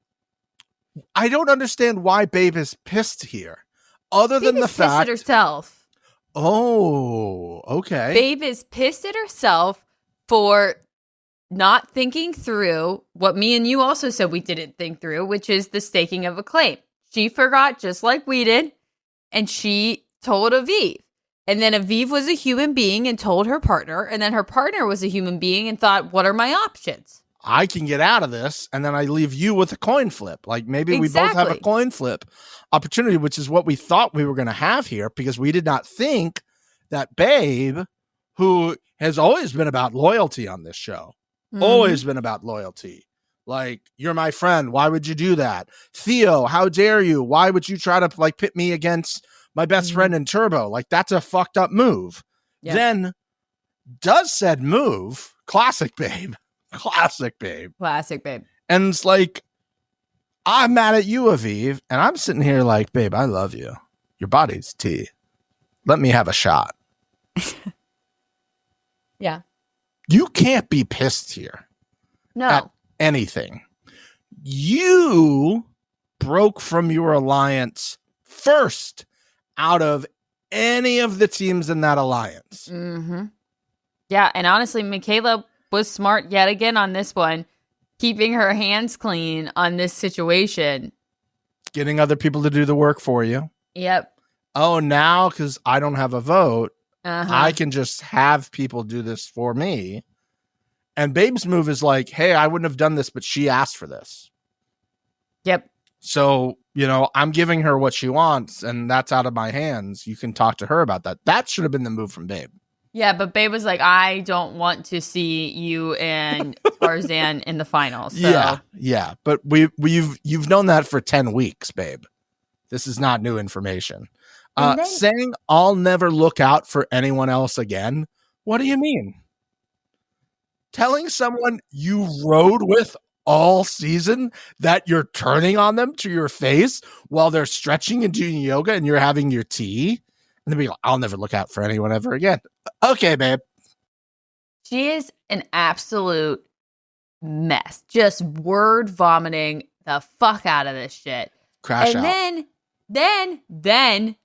I don't understand why Babe is pissed here, other than the fact at herself. Oh, okay. Babe is pissed at herself for not thinking through what me and you also said we didn't think through, which is the staking of a claim. She forgot just like we did, and she told Aviv. And then Aviv was a human being and told her partner, and then her partner was a human being and thought, what are my options? I can get out of this, and then I leave you with a coin flip. Like maybe we both have a coin flip opportunity, which is what we thought we were going to have here, because we did not think that Babe, who has always been about loyalty on this show, always been about loyalty. Like, you're my friend. Why would you do that? Theo, how dare you? Why would you try to like pit me against my best friend in Turbo? Like, that's a fucked up move. Yep. Then does said move, classic Babe. Classic Babe. Classic Babe. And it's like, I'm mad at you, Aviv. And I'm sitting here like, babe, I love you. Your body's tea. Let me have a shot. Yeah. You can't be pissed here. No. At anything. You broke from your alliance first out of any of the teams in that alliance. Mm-hmm. Yeah. And honestly, Michaela was smart yet again on this one, keeping her hands clean on this situation. Getting other people to do the work for you. Yep. Oh, now because I don't have a vote, I can just have people do this for me. And Babe's move is like, hey, I wouldn't have done this, but she asked for this. Yep. So, you know, I'm giving her what she wants, and that's out of my hands. You can talk to her about that. That should have been the move from Babe. Yeah, but Babe was like, I don't want to see you and Tarzan in the finals. So. Yeah. But you've known that for 10 weeks, Babe. This is not new information. Saying I'll never look out for anyone else again. What do you mean? Telling someone you rode with all season that you're turning on them to your face while they're stretching and doing yoga and you're having your tea? And they'll be like, I'll never look out for anyone ever again. Okay, babe. She is an absolute mess. Just word vomiting the fuck out of this shit. Crash out. And then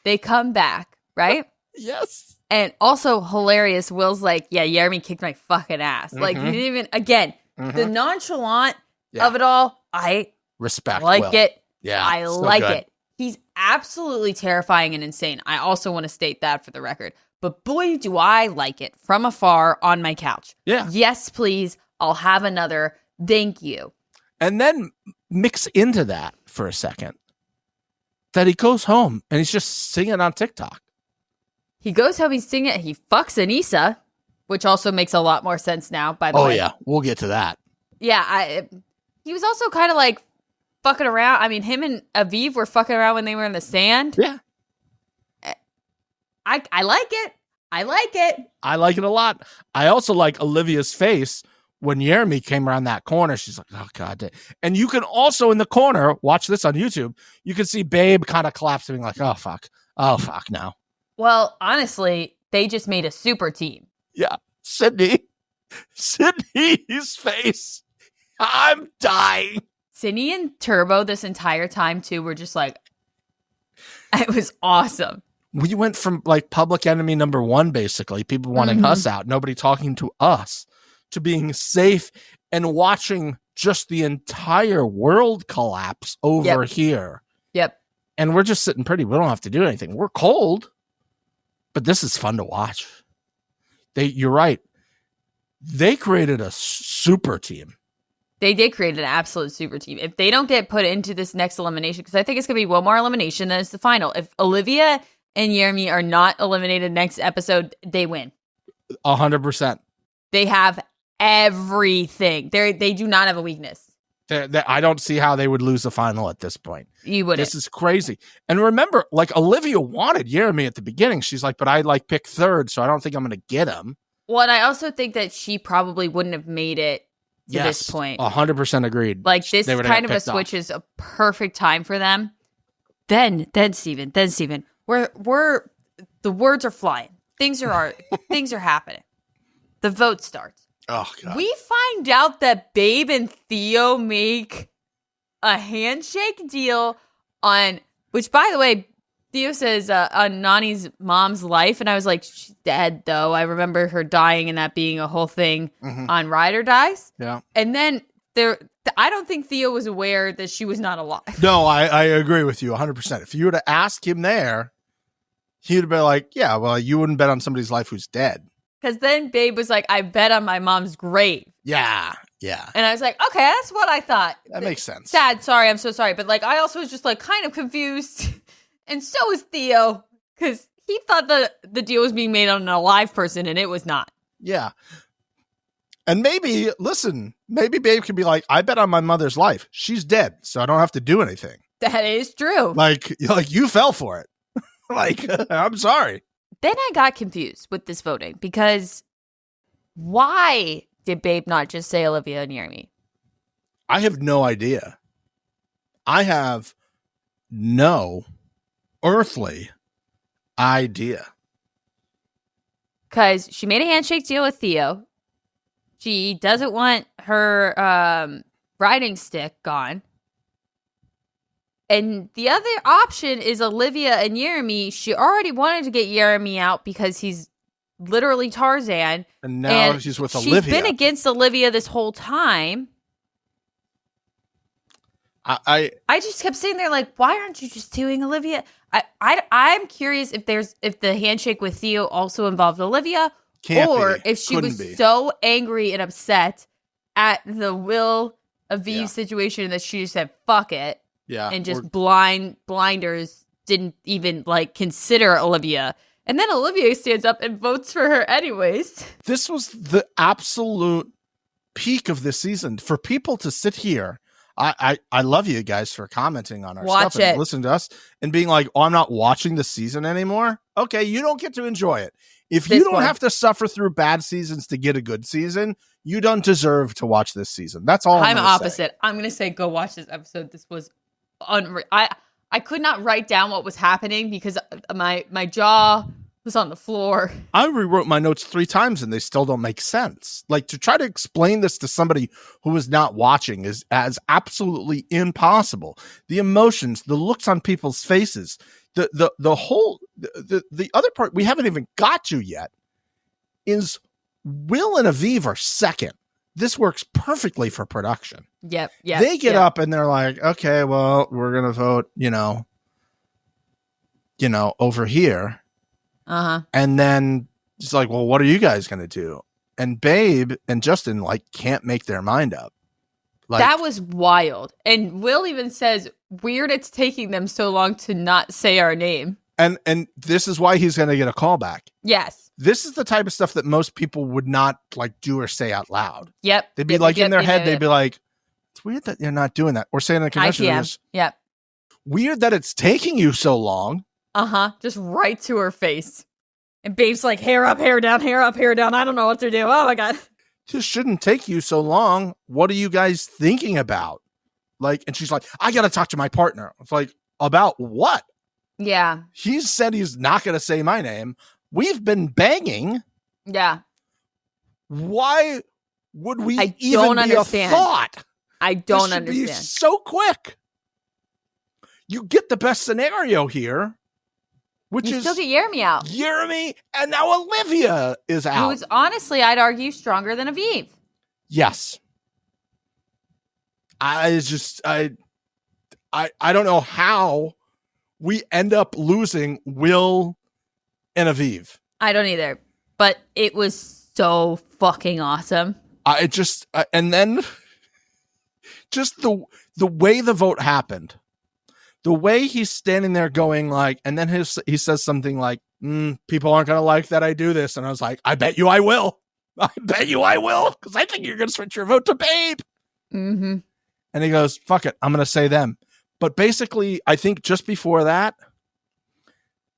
they come back, right? Yes. And also hilarious. Will's like, yeah, Jeremy kicked my fucking ass. Like, he didn't even, again, the nonchalant of it all, I respect. like it. Yeah. I so like good. it. He's absolutely terrifying and insane. I also want to state that for the record. But boy, do I like it from afar on my couch. Yeah. Yes, please. I'll have another. Thank you. And then mix into that for a second that he goes home and he's just singing on TikTok. He goes home, he's singing, he fucks Anissa, which also makes a lot more sense now, by the way. Oh, yeah. We'll get to that. Yeah, he was also kind of like fucking around. I mean, him and Aviv were fucking around when they were in the sand. Yeah. I like it. I like it. I like it a lot. I also like Olivia's face when Jeremy came around that corner. She's like, oh, God. And you can also in the corner, watch this on YouTube, you can see Babe kind of collapsing like, oh, fuck. Oh, fuck, no. Well, honestly, they just made a super team. Yeah. Sydney's face. I'm dying. Sydney and Turbo this entire time, too, were just like, it was awesome. We went from like public enemy number one, basically, people wanting us out, nobody talking to us, to being safe and watching just the entire world collapse over here. Yep. And we're just sitting pretty. We don't have to do anything. We're cold, but this is fun to watch. You're right. They created a super team. They did create an absolute super team. If they don't get put into this next elimination, because I think it's going to be one more elimination, then it's the final. If Olivia and Jeremy are not eliminated next episode, they win. 100%. They have everything. They do not have a weakness. I don't see how they would lose the final at this point. You wouldn't. This is crazy. And remember, like Olivia wanted Jeremy at the beginning. She's like, but I like picked third, so I don't think I'm going to get him. Well, and I also think that she probably wouldn't have made it to this point. 100% agreed. Like this kind of a switch is a perfect time for them. Then Steven, we're the words are flying. Things are happening. The vote starts. Oh, God. We find out that Babe and Theo make a handshake deal on, which, by the way, Theo says on Nany's mom's life. And I was like, she's dead, though. I remember her dying and that being a whole thing on Ride or Dies. Yeah. And then I don't think Theo was aware that she was not alive. No, I agree with you 100%. If you were to ask him there, he would be like, yeah, well, you wouldn't bet on somebody's life who's dead. Because then Babe was like, I bet on my mom's grave. Yeah. And I was like, okay, that's what I thought. That makes sense. Sad, sorry, I'm so sorry. But like, I also was just like kind of confused. And so was Theo. Because he thought the deal was being made on an alive person and it was not. Yeah. And maybe Babe could be like, I bet on my mother's life. She's dead, so I don't have to do anything. That is true. Like you fell for it. Like, I'm sorry. Then I got confused with this voting because why did Babe not just say Olivia and Jeremy? I have no idea. I have no earthly idea. Because she made a handshake deal with Theo. She doesn't want her riding stick gone. And the other option is Olivia and Jeremy. She already wanted to get Jeremy out because he's literally Tarzan. And now she's with Olivia. She's been against Olivia this whole time. I just kept sitting there like, why aren't you just doing Olivia? I'm curious if the handshake with Theo also involved Olivia. If she was so angry and upset at the Will Aviv situation that she just said, fuck it. Yeah. And just blinders didn't even like consider Olivia. And then Olivia stands up and votes for her anyways. This was the absolute peak of this season. For people to sit here, I love you guys for commenting on our stuff and listening to us and being like, oh, I'm not watching the season anymore. Okay, you don't get to enjoy it. If you don't have to suffer through bad seasons to get a good season, You don't deserve to watch this season. That's all I'm gonna opposite. say. I'm going to say go watch this episode. This was unreal. I could not write down what was happening because my jaw was on the floor. I rewrote my notes 3 times and they still don't make sense. Like, to try to explain this to somebody who is not watching is absolutely impossible. The emotions, the looks on people's faces, the whole the other part we haven't even got to yet is Will and Aviv are second. This works perfectly for production. Yep. They get up and they're like, okay, well, we're gonna vote, over here. And then it's like, well, what are you guys going to do? And Babe and Justin can't make their mind up. That was wild. And Will even says, weird it's taking them so long to not say our name. And this is why he's going to get a callback. Yes. This is the type of stuff that most people would not do or say out loud. Yep. They'd be in their head, they'd be like, it's weird that you're not doing that. Or saying in the convention, yep. Weird that it's taking you so long. Just right to her face. And Babe's like, hair up, hair down, hair up, hair down. I don't know what to do. Oh my God. This shouldn't take you so long. What are you guys thinking about? And she's like, I got to talk to my partner. It's like, about what? Yeah. He said he's not going to say my name. We've been banging. Yeah. Why would we I even don't be understand. a thought? I don't this should understand. Be so quick. You get the best scenario here, which you is still get Jeremy out. Jeremy, and now Olivia is out. Who's honestly, I'd argue, stronger than Aviv. Yes. I don't know how we end up losing Will and Aviv. I don't either, but it was so fucking awesome. And then just the way the vote happened. The way he's standing there going and then he says something like, people aren't going to like that I do this. And I was like, I bet you I will. I bet you I will. Because I think you're going to switch your vote to Babe. Mm-hmm. And he goes, fuck it. I'm going to say them. But basically, I think just before that,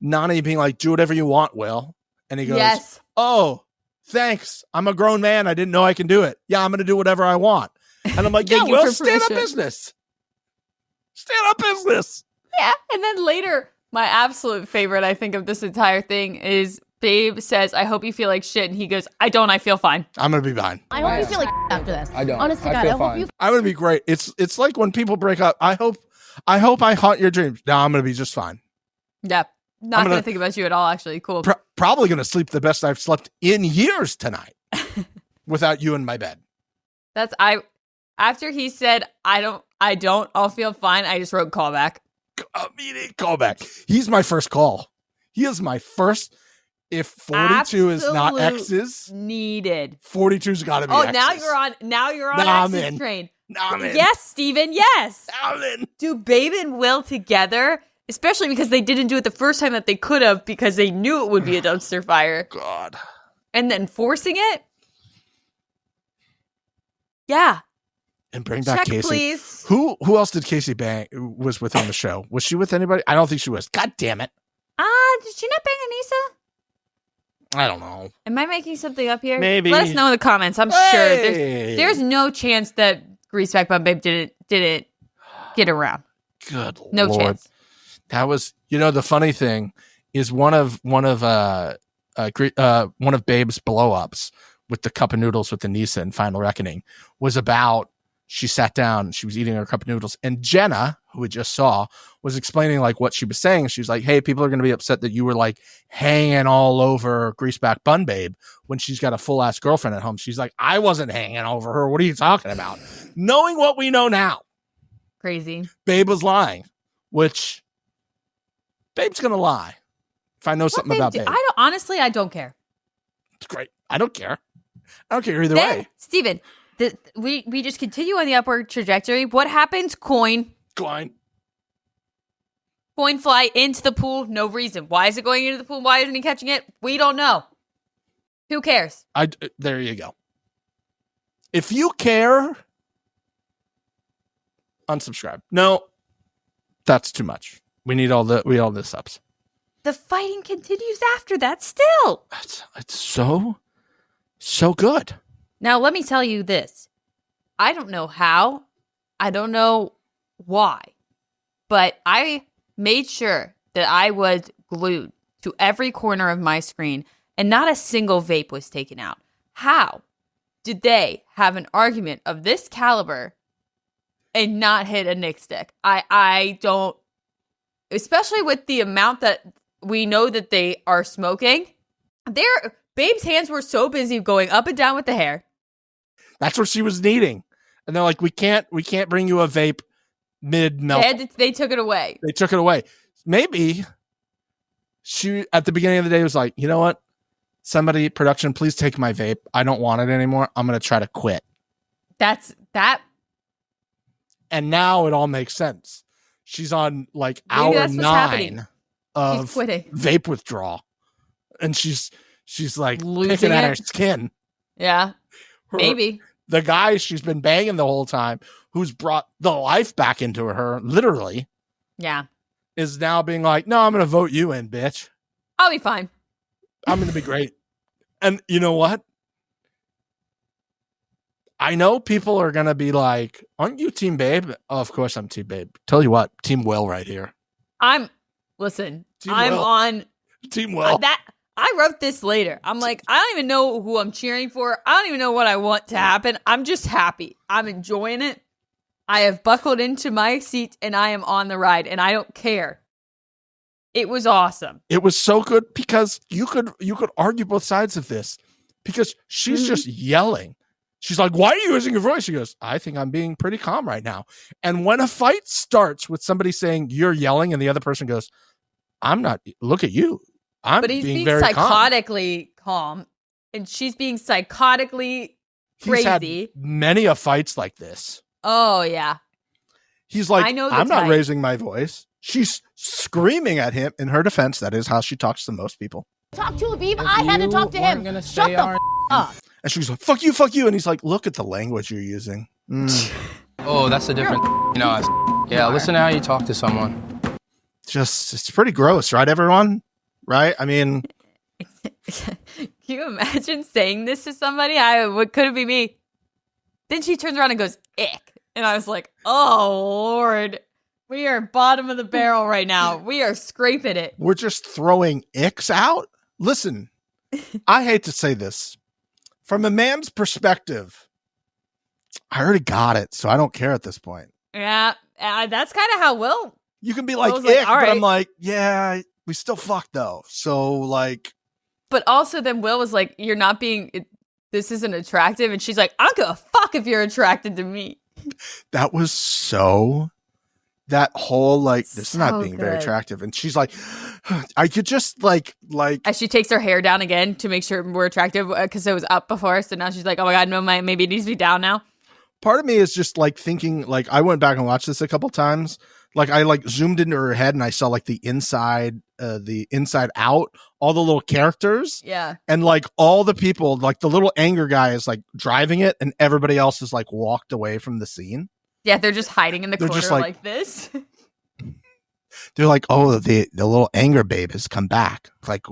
Nany being like, do whatever you want, Will. And he goes, yes. Oh, thanks. I'm a grown man. I didn't know I can do it. Yeah, I'm going to do whatever I want. And I'm like, yeah, Will, stand up business. Stand up business. Yeah. And then later, my absolute favorite, I think, of this entire thing is Babe says, I hope you feel like shit. And he goes, I don't. I feel fine. I'm going to be fine. I hope you feel like after this. I don't. Honest to I God, feel I hope fine. you. I'm going to be great. It's like when people break up. I hope I haunt your dreams. No, I'm going to be just fine. Yeah. Not going to think about you at all, actually. Cool. Probably going to sleep the best I've slept in years tonight without you in my bed. After he said, I don't, I'll feel fine, I just wrote callback. Immediate callback. He's my first call. He is my first. If 42 is not X's, needed. 42's got to be Oh, X's. now you're on Now I'm X's in. train. Now I'm in. Yes, Steven, yes. Now I'm in. Do Babe and Will together, especially because they didn't do it the first time that they could have because they knew it would be a dumpster fire. God. And then forcing it? Yeah. And bring back Check, Casey. Please. Who else did Casey bang was with on the show? Was she with anybody? I don't think she was. God damn it. Did she not bang Anissa? I don't know. Am I making something up here? Maybe. Let us know in the comments. I'm sure there's no chance that Greaseback Bum Babe didn't get around. Good no Lord. Chance. That was, the funny thing is one of Babe's blow-ups with the cup of noodles with Anissa in Final Reckoning was about, she sat down, she was eating her cup of noodles, and Jenna, who we just saw, was explaining what she was saying. She was like, hey, people are going to be upset that you were hanging all over Greaseback Bun Babe when she's got a full-ass girlfriend at home. She's like, I wasn't hanging over her. What are you talking about? Knowing what we know now. Crazy. Babe was lying, which Babe's going to lie. If I know something about Babe. I don't care. It's great. I don't care. I don't care either way. Steven, we just continue on the upward trajectory. What happens? Coin fly into the pool. No reason. Why is it going into the pool? Why isn't he catching it? We don't know. Who cares? There you go. If you care, unsubscribe. No, that's too much. We need all the subs. The fighting continues after that still. It's so good. Now, let me tell you this. I don't know how. I don't know why. But I made sure that I was glued to every corner of my screen and not a single vape was taken out. How did they have an argument of this caliber and not hit a Nick stick? I don't, especially with the amount that we know that they are smoking. Babe's hands were so busy going up and down with the hair. That's what she was needing. And they're like, we can't bring you a vape mid-melt. They took it away. They took it away. Maybe she, at the beginning of the day, was like, you know what? Somebody, production, please take my vape. I don't want it anymore. I'm going to try to quit. That's that. And now it all makes sense. She's on like Maybe hour 9 of she's quitting. vape withdrawal. And she's like Losing picking at it. her skin. Yeah, maybe. The guy she's been banging the whole time, who's brought the life back into her, literally, Yeah. is now being like, no, I'm going to vote you in, bitch. I'll be fine. I'm going to be great. And you know what? I know people are going to be like, aren't you Team Babe? Oh, of course I'm Team Babe. Tell you what, Team Will right here. Listen, Team I'm Will. on Team Will. I wrote this later. I'm like, I don't even know who I'm cheering for. I don't even know what I want to happen. I'm just happy. I'm enjoying it. I have buckled into my seat and I am on the ride and I don't care. It was awesome. It was so good because you could argue both sides of this because she's just yelling. She's like, why are you using your voice? She goes, I think I'm being pretty calm right now. And when a fight starts with somebody saying you're yelling and the other person goes, I'm not, look at you. But he's being very psychotically calm and she's being psychotically crazy. He's had many of fights like this. Oh, yeah. He's like, I know the I'm not type. raising my voice. She's screaming at him. In her defense, that is how she talks to most people. Talk to Aviv. I had to talk to him. Shut the up. And she's like, fuck you. And he's like, look at the language you're using. Oh, that's a different, yeah, listen to how you talk to someone. It's pretty gross, right, everyone? Right? I mean, Can you imagine saying this to somebody? Could it be me? Then she turns around and goes, ick. And I was like, oh, Lord. We are bottom of the barrel right now. We are scraping it. we're just throwing icks out. Listen, I hate to say this. From a man's perspective, I already got it, so I don't care at this point. Yeah, that's kind of how Will. You can be like, was like, ick, all but I'm right. like, yeah, we still fucked though. So like, But also then Will was like, you're not being, this isn't attractive. And she's like, I don't give a fuck if you're attracted to me. that was so, that whole like, this is not So being very good. attractive. And she's like, I could just like, As she takes her hair down again to make sure we're attractive because it was up before. So now she's like, oh my God, no, maybe it needs to be down now. part of me is just like thinking, like, I went back and watched this a couple times. Like I like zoomed into her head and I saw like the inside out, all the little characters. Yeah. And like all the people, like the little anger guy is like driving it and everybody else is like walked away from the scene. Yeah, they're just hiding in the They're corner just like this. They're like, oh, the little anger babe has come back. Like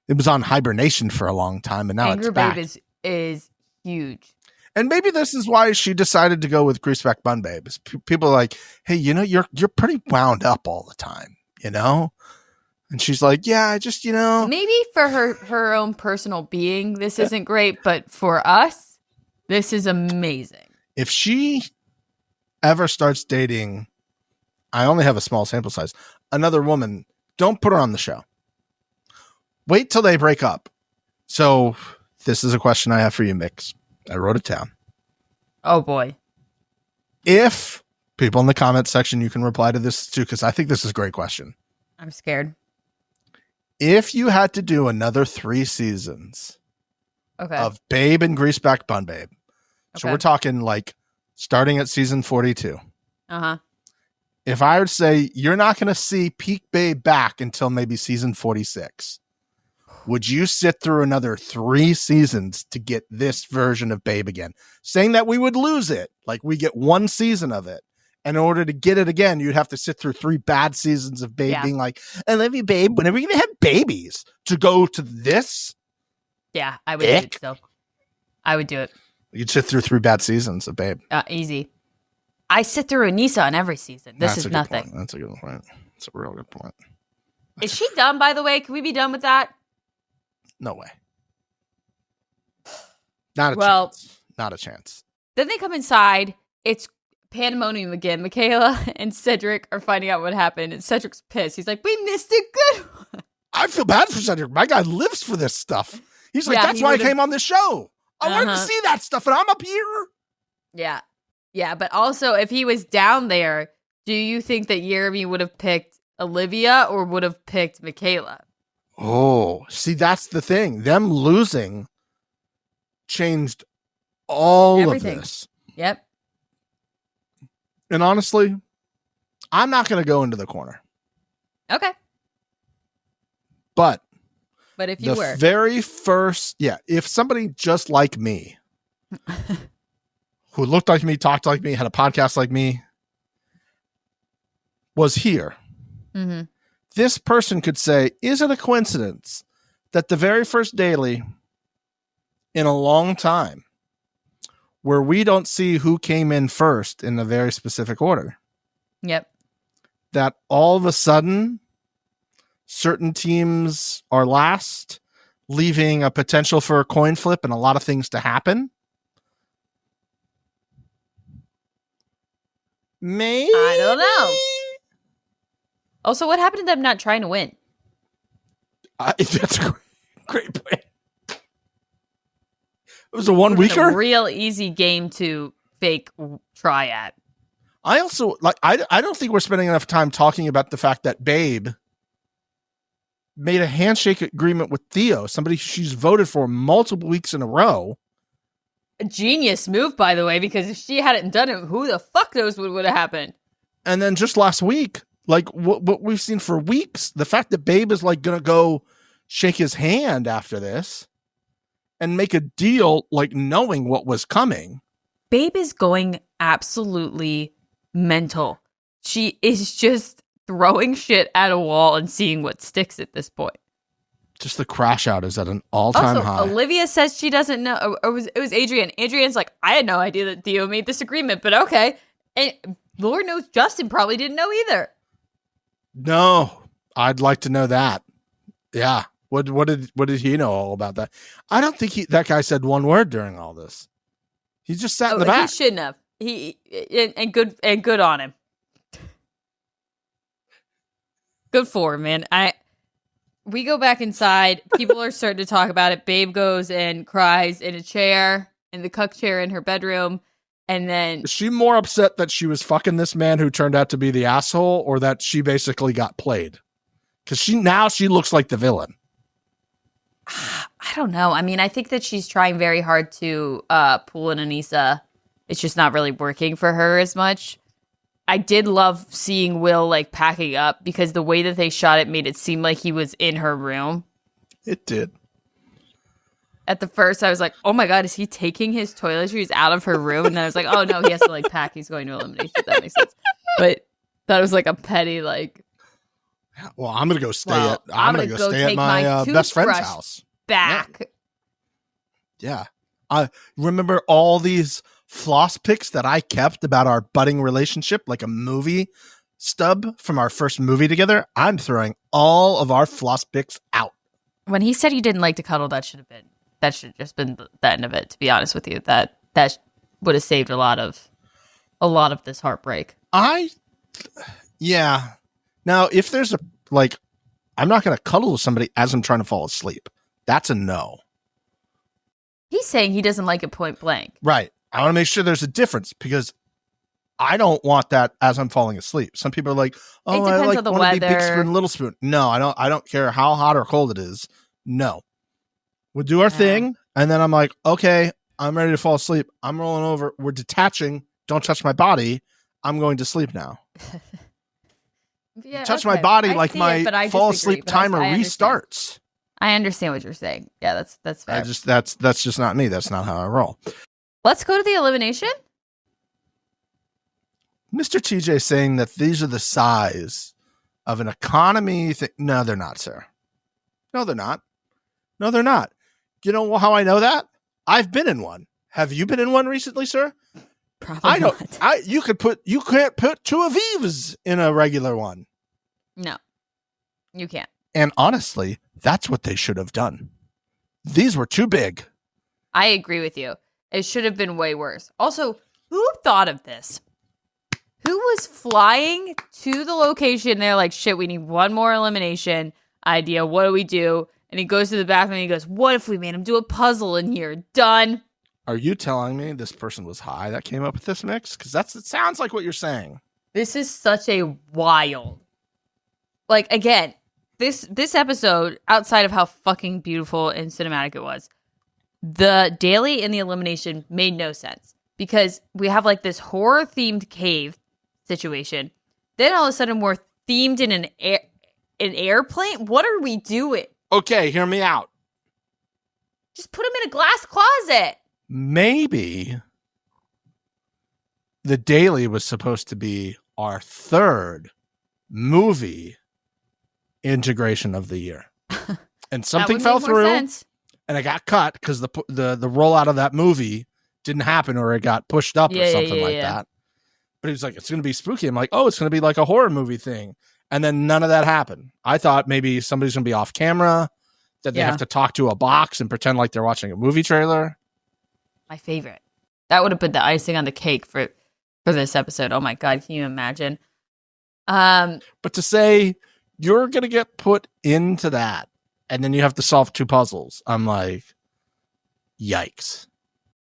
it was on hibernation for a long time and now Anger it's back. Babe is huge. And maybe this is why she decided to go with Greaseback Bun Babe. Is people are like, hey, you're pretty wound up all the time, And she's like, yeah, I just, Maybe for her own personal being, this isn't great, but for us, this is amazing. If she ever starts dating, I only have a small sample size, another woman, don't put her on the show. Wait till they break up. So this is a question I have for you, Mix. I wrote it down. Oh boy. If people in the comment section, you can reply to this too, because I think this is a great question. I'm scared. If you had to do another 3 seasons Okay. of Babe and Greaseback Bun Babe, so Okay. we're talking like starting at season 42. Uh-huh. If I were to say you're not going to see peak Babe back until maybe season 46, would you sit through another 3 seasons to get this version of Babe again? Saying that we would lose it, like we get 1 season of it. And in order to get it again, you'd have to sit through 3 bad seasons of Babe being like, I love you, Babe. When are we going to have babies? To go to this? Yeah, I would do it still. I would do it. You'd sit through 3 bad seasons of Babe. Easy. I sit through Anissa on every season. This is nothing. That's a good point. That's a real good point. Is she done, by the way? Can we be done with that? No way. Not a chance. Not a chance. Then they come inside. It's pandemonium again. Michaela and Cedric are finding out what happened, and Cedric's pissed. He's like, "We missed a good one." I feel bad for Cedric. My guy lives for this stuff. He's like, that's why I came on this show. I wanted to see that stuff, and I'm up here. Yeah. Yeah, but also, if he was down there, do you think that Jeremy would have picked Olivia or would have picked Michaela? Oh, see, that's the thing. Them losing changed all of this. Yep. And honestly, I'm not going to go into the corner. Okay. But if you were. Very first, if somebody just like me, who looked like me, talked like me, had a podcast like me, was here, this person could say, is it a coincidence that the very first daily in a long time where we don't see who came in first in a very specific order? Yep. That all of a sudden certain teams are last, leaving a potential for a coin flip and a lot of things to happen. Maybe. I don't know. Also, what happened to them not trying to win? That's a great point. It was a 1 weeker. A real easy game to fake try at. I also I don't think we're spending enough time talking about the fact that Babe made a handshake agreement with Theo, somebody she's voted for multiple weeks in a row. A genius move, by the way, because if she hadn't done it, who the fuck knows what would have happened? And then just last week, like what we've seen for weeks, the fact that Babe is like going to go shake his hand after this and make a deal, like knowing what was coming. Babe is going absolutely mental. She is just throwing shit at a wall and seeing what sticks at this point. Just the crash out is at an all-time high. Olivia says she doesn't know. Or it was Adrienne. Adrienne's like, I had no idea that Theo made this agreement, but okay. And Lord knows Justin probably didn't know either. No, I'd like to know that. Yeah. What did he know all about that? I don't think that guy said one word during all this. He just sat in the back. He shouldn't have. And good on him. Good for him, man. We go back inside. People are starting to talk about it. Babe goes and cries in a chair, in the cuck chair in her bedroom. And then is she more upset that she was fucking this man who turned out to be the asshole, or that she basically got played? Because she looks like the villain. I don't know. I mean, I think that she's trying very hard to pull in Anissa. It's just not really working for her as much. I did love seeing Will like packing up, because the way that they shot it made it seem like he was in her room. It did. At the first, I was like, oh my God, is he taking his toiletries out of her room? And then I was like, oh no, he has to like pack. He's going to elimination. That makes sense. But that was like a petty, like. Well, I'm going to go stay I'm going to go stay at my best friend's house. Back. Yeah. I remember all these floss pics that I kept about our budding relationship, like a movie stub from our first movie together. I'm throwing all of our floss pics out. When he said he didn't like to cuddle, that should have just been the end of it, to be honest with you. That would have saved a lot of this heartbreak. Yeah. Now, if there's I'm not going to cuddle with somebody as I'm trying to fall asleep. That's a no. He's saying he doesn't like it point blank. Right. I want to make sure there's a difference, because I don't want that as I'm falling asleep. Some people are like, oh, I like want to be big spoon, little spoon. No, I don't care how hot or cold it is. No. We'll do our thing. And then I'm like, okay, I'm ready to fall asleep. I'm rolling over. We're detaching. Don't touch my body. I'm going to sleep now. Yeah, touch my body like my fall asleep timer restarts. I understand what you're saying. Yeah, that's fair. That's just not me. That's not how I roll. Let's go to the elimination. Mr. TJ saying that these are the size of an economy thing. No, they're not, sir. No, they're not. No, they're not. You know how I know that? I've been in one. Have you been in one recently, sir? Probably I don't. not. You can't put two Avivas in a regular one. No, you can't. And honestly, that's what they should have done. These were too big. I agree with you. It should have been way worse. Also, who thought of this? Who was flying to the location? They're like, shit, we need one more elimination idea. What do we do? And he goes to the bathroom and he goes, what if we made him do a puzzle in here? Done. Are you telling me this person was high that came up with this mix? Because it sounds like what you're saying. This is such a wild. Like, again, this episode, outside of how fucking beautiful and cinematic it was, the daily and the elimination made no sense. Because we have like this horror-themed cave situation. Then all of a sudden we're themed in an airplane? What are we doing? Okay, hear me out. Just put him in a glass closet. Maybe the daily was supposed to be our third movie integration of the year. And something fell through and it got cut because the rollout of that movie didn't happen or it got pushed up or something like that. But he was like, it's going to be spooky. I'm like, oh, it's going to be like a horror movie thing. And then none of that happened. I thought maybe somebody's going to be off camera, that they have to talk to a box and pretend like they're watching a movie trailer. My favorite. That would have been the icing on the cake for this episode. Oh my God, can you imagine? But to say you're going to get put into that and then you have to solve two puzzles, I'm like, yikes.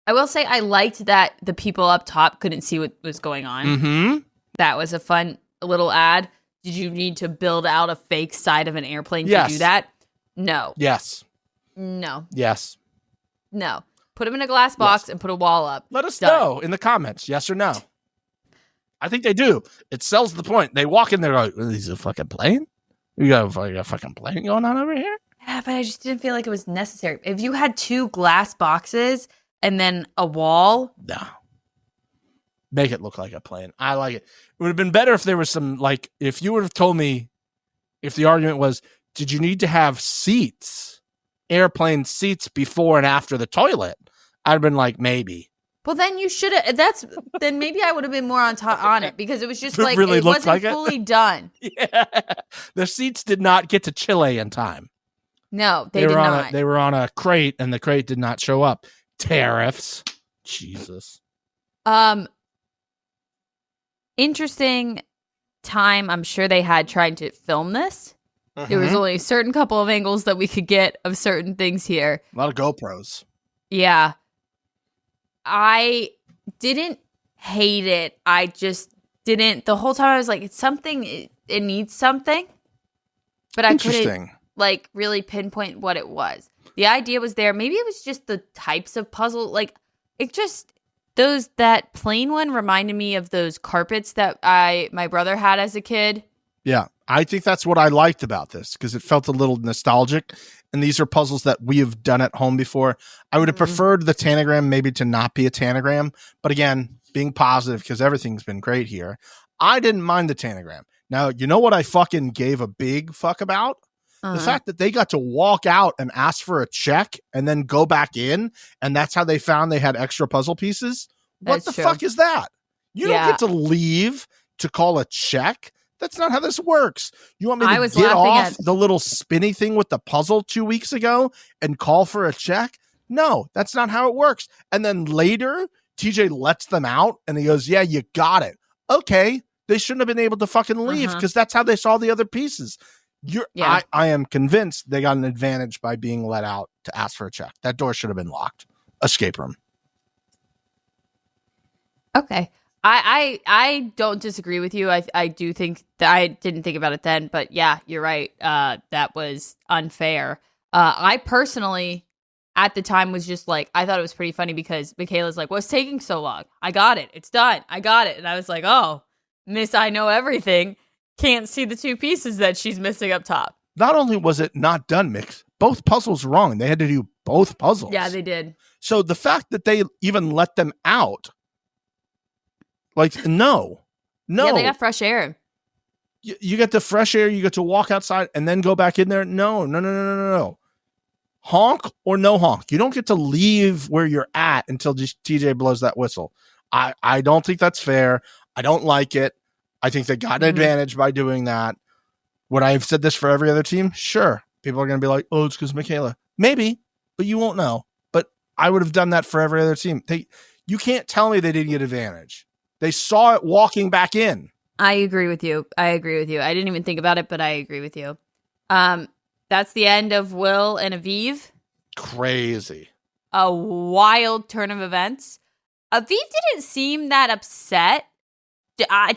I will say I liked that the people up top couldn't see what was going on. Mm-hmm. That was a fun little ad. Did you need to build out a fake side of an airplane to do that? No. Yes. No. Yes. No. Put them in a glass box and put a wall up. Let us know in the comments, yes or no. I think they do. It sells the point. They walk in there like, is this a fucking plane? You got a fucking plane going on over here? Yeah, but I just didn't feel like it was necessary. If you had two glass boxes and then a wall. No. Make it look like a plane. I like it. It would have been better if there was some, like, if you would have told me, if the argument was, did you need to have seats, airplane seats before and after the toilet? I'd have been like, maybe. Well, then you should have. Then maybe I would have been more on it because it was just like really it wasn't like fully done. Yeah, the seats did not get to Chile in time. No, they did not. They were on a crate, and the crate did not show up. Tariffs, Jesus. Interesting time. I'm sure they had trying to film this. There was only a certain couple of angles that we could get of certain things here. A lot of GoPros. Yeah. I didn't hate it. I just didn't. The whole time I was like, it's something, it needs something. But I couldn't like really pinpoint what it was. The idea was there. Maybe it was just the types of puzzle. Like it just, that plain one reminded me of those carpets that my brother had as a kid. Yeah. I think that's what I liked about this because it felt a little nostalgic. And these are puzzles that we have done at home before. I would have preferred the tanagram maybe to not be a tanagram. But again, being positive because everything's been great here. I didn't mind the tanagram. Now, you know what I fucking gave a big fuck about? The fact that they got to walk out and ask for a check and then go back in. And that's how they found they had extra puzzle pieces. What the fuck is that? You don't get to leave to call a check. That's not how this works. You want me to get off the little spinny thing with the puzzle 2 weeks ago and call for a check? No, that's not how it works. And then later, TJ lets them out and he goes, yeah, you got it. Okay. They shouldn't have been able to fucking leave because that's how they saw the other pieces. I am convinced they got an advantage by being let out to ask for a check. That door should have been locked. Escape room. Okay. I don't disagree with you. I do think that I didn't think about it then, but yeah, you're right. That was unfair. I personally, at the time, was just like, I thought it was pretty funny because Michaela's like, what's taking so long? I got it. It's done. I got it. And I was like, oh, Miss I know everything. Can't see the two pieces that she's missing up top. Not only was it not done, Mix, both puzzles wrong. They had to do both puzzles. Yeah, they did. So the fact that they even let them out, like, no. Yeah, they got fresh air. You get the fresh air. You get to walk outside and then go back in there. No. honk or no honk. You don't get to leave where you're at until TJ blows that whistle. I don't think that's fair. I don't like it. I think they got an advantage by doing that. Would I have said this for every other team? Sure. People are going to be like, oh, it's because Michaela. Maybe, but you won't know. But I would have done that for every other team. You can't tell me they didn't get advantage. They saw it walking back in. I agree with you. I didn't even think about it, but I agree with you. That's the end of Will and Aviv. Crazy. A wild turn of events. Aviv didn't seem that upset.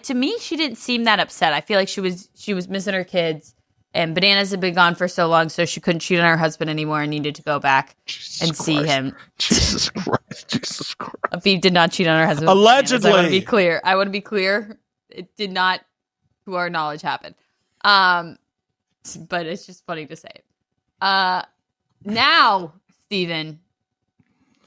To me, she didn't seem that upset. I feel like she was missing her kids, and Bananas had been gone for so long, so she couldn't cheat on her husband anymore and needed to go back see him. Jesus Christ. Aviv did not cheat on her husband. Allegedly. I want to be clear. It did not, to our knowledge, happen. But it's just funny to say. Now, Steven,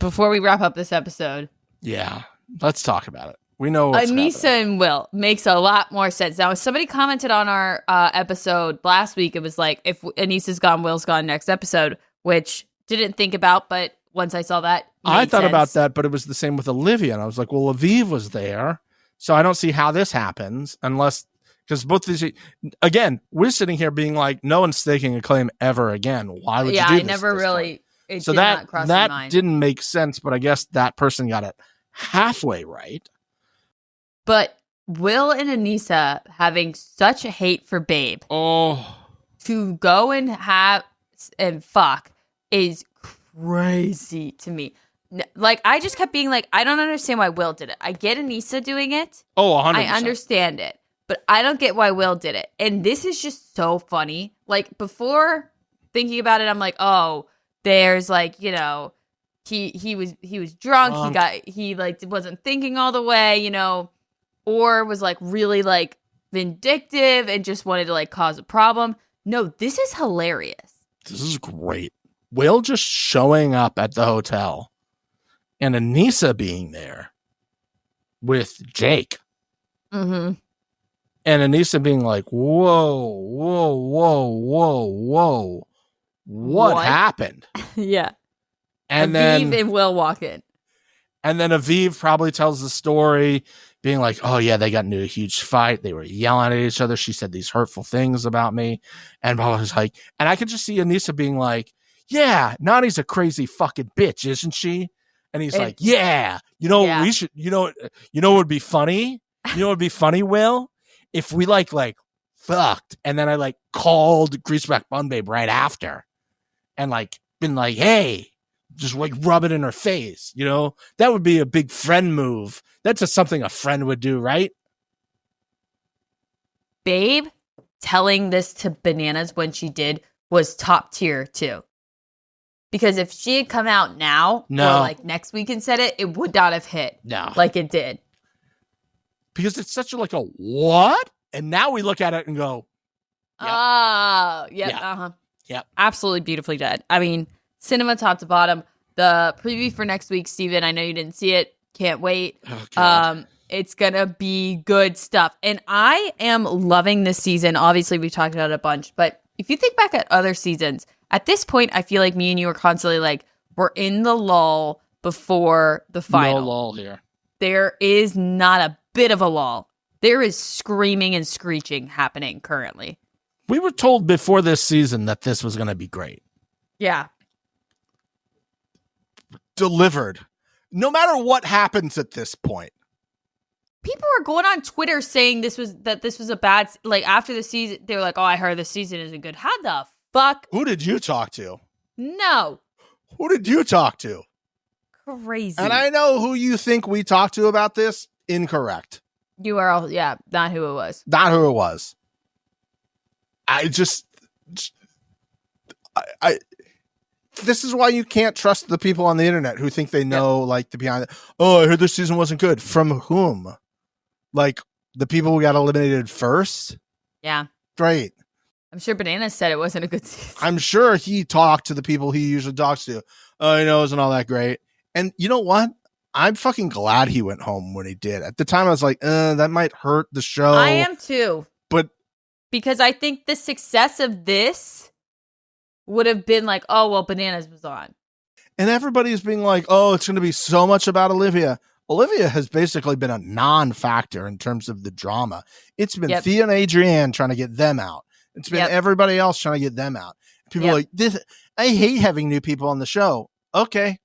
before we wrap up this episode. Yeah, let's talk about it. We know Anissa and Will makes a lot more sense. Now, somebody commented on our episode last week. It was like, if Anissa's gone, Will's gone next episode, which didn't think about, but once I saw that, I thought sense. about that, but it was the same with Olivia. And I was like, well, Aviv was there. So I don't see how this happens unless, because both these, again, we're sitting here being like, no one's staking a claim ever again. Why would you do this? Yeah, I never really, it so did not cross my mind. That didn't make sense, but I guess that person got it halfway right. But Will and Anissa having such a hate for Babe. Oh. To go and have and fuck is crazy to me. Like, I just kept being like, I don't understand why Will did it. I get Anissa doing it. Oh, 100%. I understand it. But I don't get why Will did it. And this is just so funny. Like, before thinking about it, I'm like, oh, there's like, you know, he was drunk. He wasn't thinking all the way, you know, or was like really like vindictive and just wanted to like cause a problem. No, this is hilarious. This is great. Will just showing up at the hotel and Anissa being there with Jake. Mm-hmm. And Anissa being like, whoa. What happened? Yeah. And Aviv and Will walk in. And then Aviv probably tells the story, being like, oh, yeah, they got into a huge fight. They were yelling at each other. She said these hurtful things about me. And I was like, and I could just see Anissa being like, yeah, Nany's a crazy fucking bitch, isn't she? And he's like, yeah, we should, what would be funny? You know what would be funny, Will? If we like fucked. And then I like called Greaseback Bun Babe right after and like been like, hey, just like rub it in her face, you know? That would be a big friend move. That's just something a friend would do, right? Babe telling this to Bananas when she did was top tier too. Because if she had come out now or like next week and said it, it would not have hit like it did. Because it's such a like a what? And now we look at it and go, oh, Yep. Absolutely beautifully done. I mean, cinema top to bottom. The preview for next week, Steven, I know you didn't see it. Can't wait. Oh, It's going to be good stuff. And I am loving this season. Obviously, we've talked about it a bunch. But if you think back at other seasons, at this point, I feel like me and you are constantly like, we're in the lull before the final. No lull here. There is not a bit of a lull. There is screaming and screeching happening currently. We were told before this season that this was going to be great. Yeah. Delivered. No matter what happens at this point. People are going on Twitter saying this was a bad, like after the season, they were like, oh, I heard the season isn't good. How the fuck? Who did you talk to? No. Who did you talk to? Crazy. And I know who you think we talked to about this. Incorrect. You are all, not who it was. Not who it was. I this is why you can't trust the people on the internet who think they know like the behind. Oh, I heard this season wasn't good. From whom? Like the people who got eliminated first? Yeah. Great. I'm sure Bananas said it wasn't a good season. I'm sure he talked to the people he usually talks to. Oh, it wasn't all that great. And you know what? I'm fucking glad he went home when he did. At the time, I was like, that might hurt the show. I am too. But because I think the success of this would have been like, oh, well, Bananas was on. And everybody's being like, oh, it's going to be so much about Olivia. Olivia has basically been a non-factor in terms of the drama. It's been Thea and Adrienne trying to get them out. It's been everybody else trying to get them out. People are like, this. I hate having new people on the show. Okay.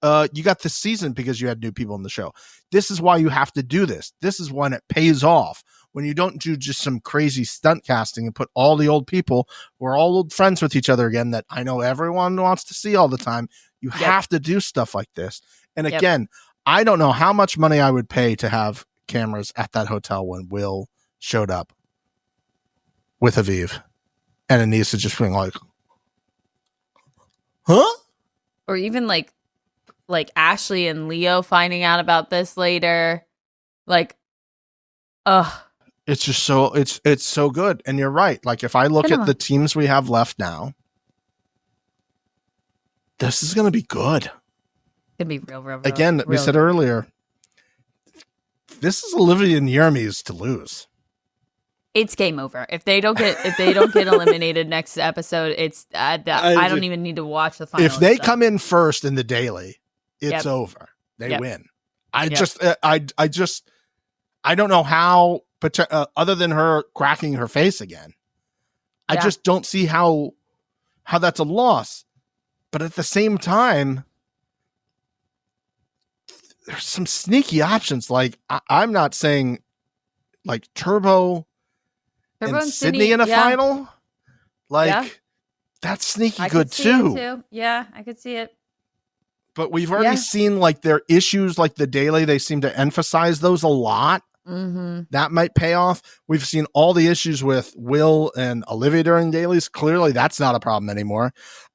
You got this season because you had new people on the show. This is why you have to do this. This is when it pays off. When you don't do just some crazy stunt casting and put all the old people who are all old friends with each other again that I know everyone wants to see all the time. You have to do stuff like this. And again, I don't know how much money I would pay to have cameras at that hotel when Will showed up with Aviv and Anissa just being like, huh? Or even like Ashley and Leo finding out about this later. Like, it's just so it's so good. And you're right. Like if I look at the teams we have left now, this is going to be good. It's going to be real. Again, we said earlier, this is Olivia and Jeremy's to lose. It's game over. If they don't get eliminated next episode, it's I don't even need to watch the final. If they come in first in the daily, it's over. They win. I don't know how, other than her cracking her face again, I just don't see how that's a loss. But at the same time, there's some sneaky options. Like I'm not saying like Turbo and Sydney in a final. Like that's sneaky good too. Yeah, I could see it. But we've already seen like their issues, like the daily. They seem to emphasize those a lot. Mm-hmm. That might pay off. We've seen all the issues with Will and Olivia during dailies. Clearly, that's not a problem anymore.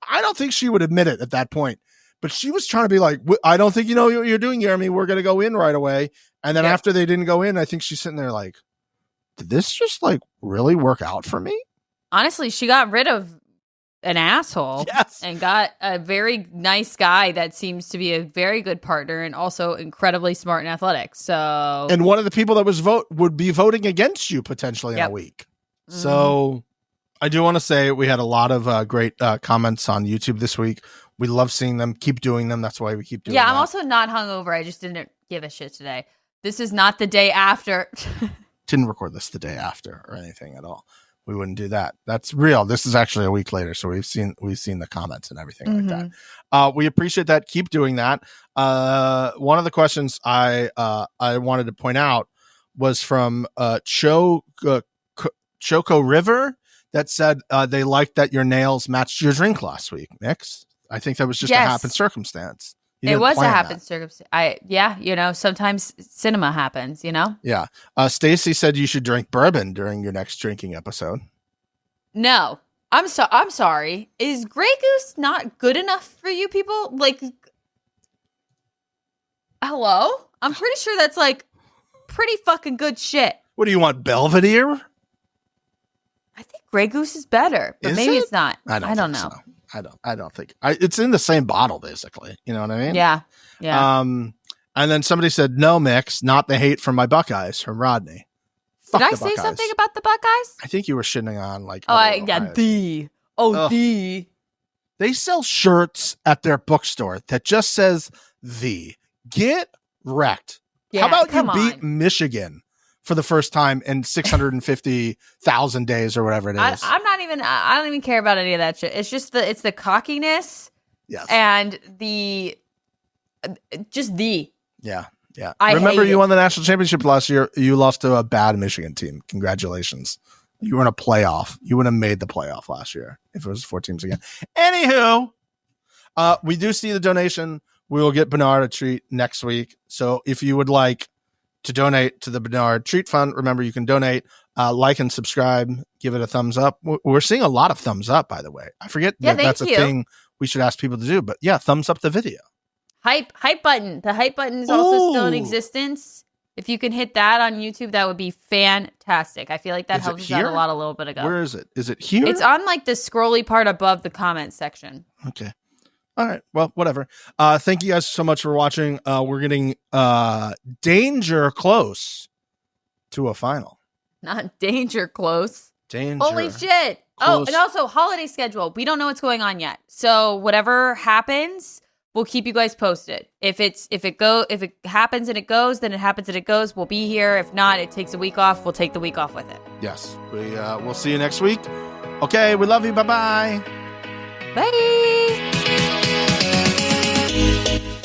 I don't think she would admit it at that point. But she was trying to be like, I don't think you know what you're doing, Jeremy. We're going to go in right away. And then after they didn't go in, I think she's sitting there like, did this just like really work out for me? Honestly, she got rid of an asshole and got a very nice guy that seems to be a very good partner and also incredibly smart and athletic. So, and one of the people that would be voting against you potentially in a week. Mm-hmm. So I do want to say we had a lot of great comments on YouTube this week. We love seeing them. Keep doing them. That's why we keep doing them. Yeah, I'm also not hungover. I just didn't give a shit today. This is not the day after. Didn't record this the day after or anything at all. We wouldn't do that. That's real. This is actually a week later, so we've seen the comments and everything like that. We appreciate that. Keep doing that. One of the questions I wanted to point out was from Choco River that said they liked that your nails matched your drink last week, Nix. I think that was just a happen circumstance. It was a happen circumstance. Sometimes cinema happens, Yeah. Stacy said you should drink bourbon during your next drinking episode. No. I'm sorry. Is Grey Goose not good enough for you people? Like, hello? I'm pretty sure that's like pretty fucking good shit. What do you want, Belvedere? I think Grey Goose is better, but maybe it's not. I don't know. So. I don't think it's in the same bottle, basically. You know what I mean? Yeah. Yeah. And then somebody said, no, Mix, not the hate from my Buckeyes from Rodney. Did I say something about the Buckeyes? I think you were shitting on like, they sell shirts at their bookstore that just says the. Get wrecked. Yeah, how about you beat Michigan for the first time in 650,000 days or whatever it is? I don't even care about any of that shit. It's just it's the cockiness. Yes. And Yeah. I remember you won the national championship last year. You lost to a bad Michigan team. Congratulations. You were in a playoff. You would have made the playoff last year if it was 4 teams again. Anywho, we do see the donation. We will get Bernard a treat next week. So if you would like to donate to the Bernard Treat Fund, remember you can donate, like and subscribe, give it a thumbs up. We're seeing a lot of thumbs up, by the way. I forget that's a thing we should ask people to do, but yeah, thumbs up the video. Hype button. The hype button is also still in existence. If you can hit that on YouTube, that would be fantastic. I feel like that helped us out a little bit ago. Where is it? Is it here? It's on like the scrolly part above the comment section. Okay. All right. Well, whatever. Thank you guys so much for watching. We're getting danger close to a final. Not danger close. Danger. Holy shit. Oh, and also holiday schedule. We don't know what's going on yet. So whatever happens, we'll keep you guys posted. If it happens and it goes, then it happens and it goes. We'll be here. If not, it takes a week off. We'll take the week off with it. Yes. We'll see you next week. Okay, we love you. Bye-bye. Bye.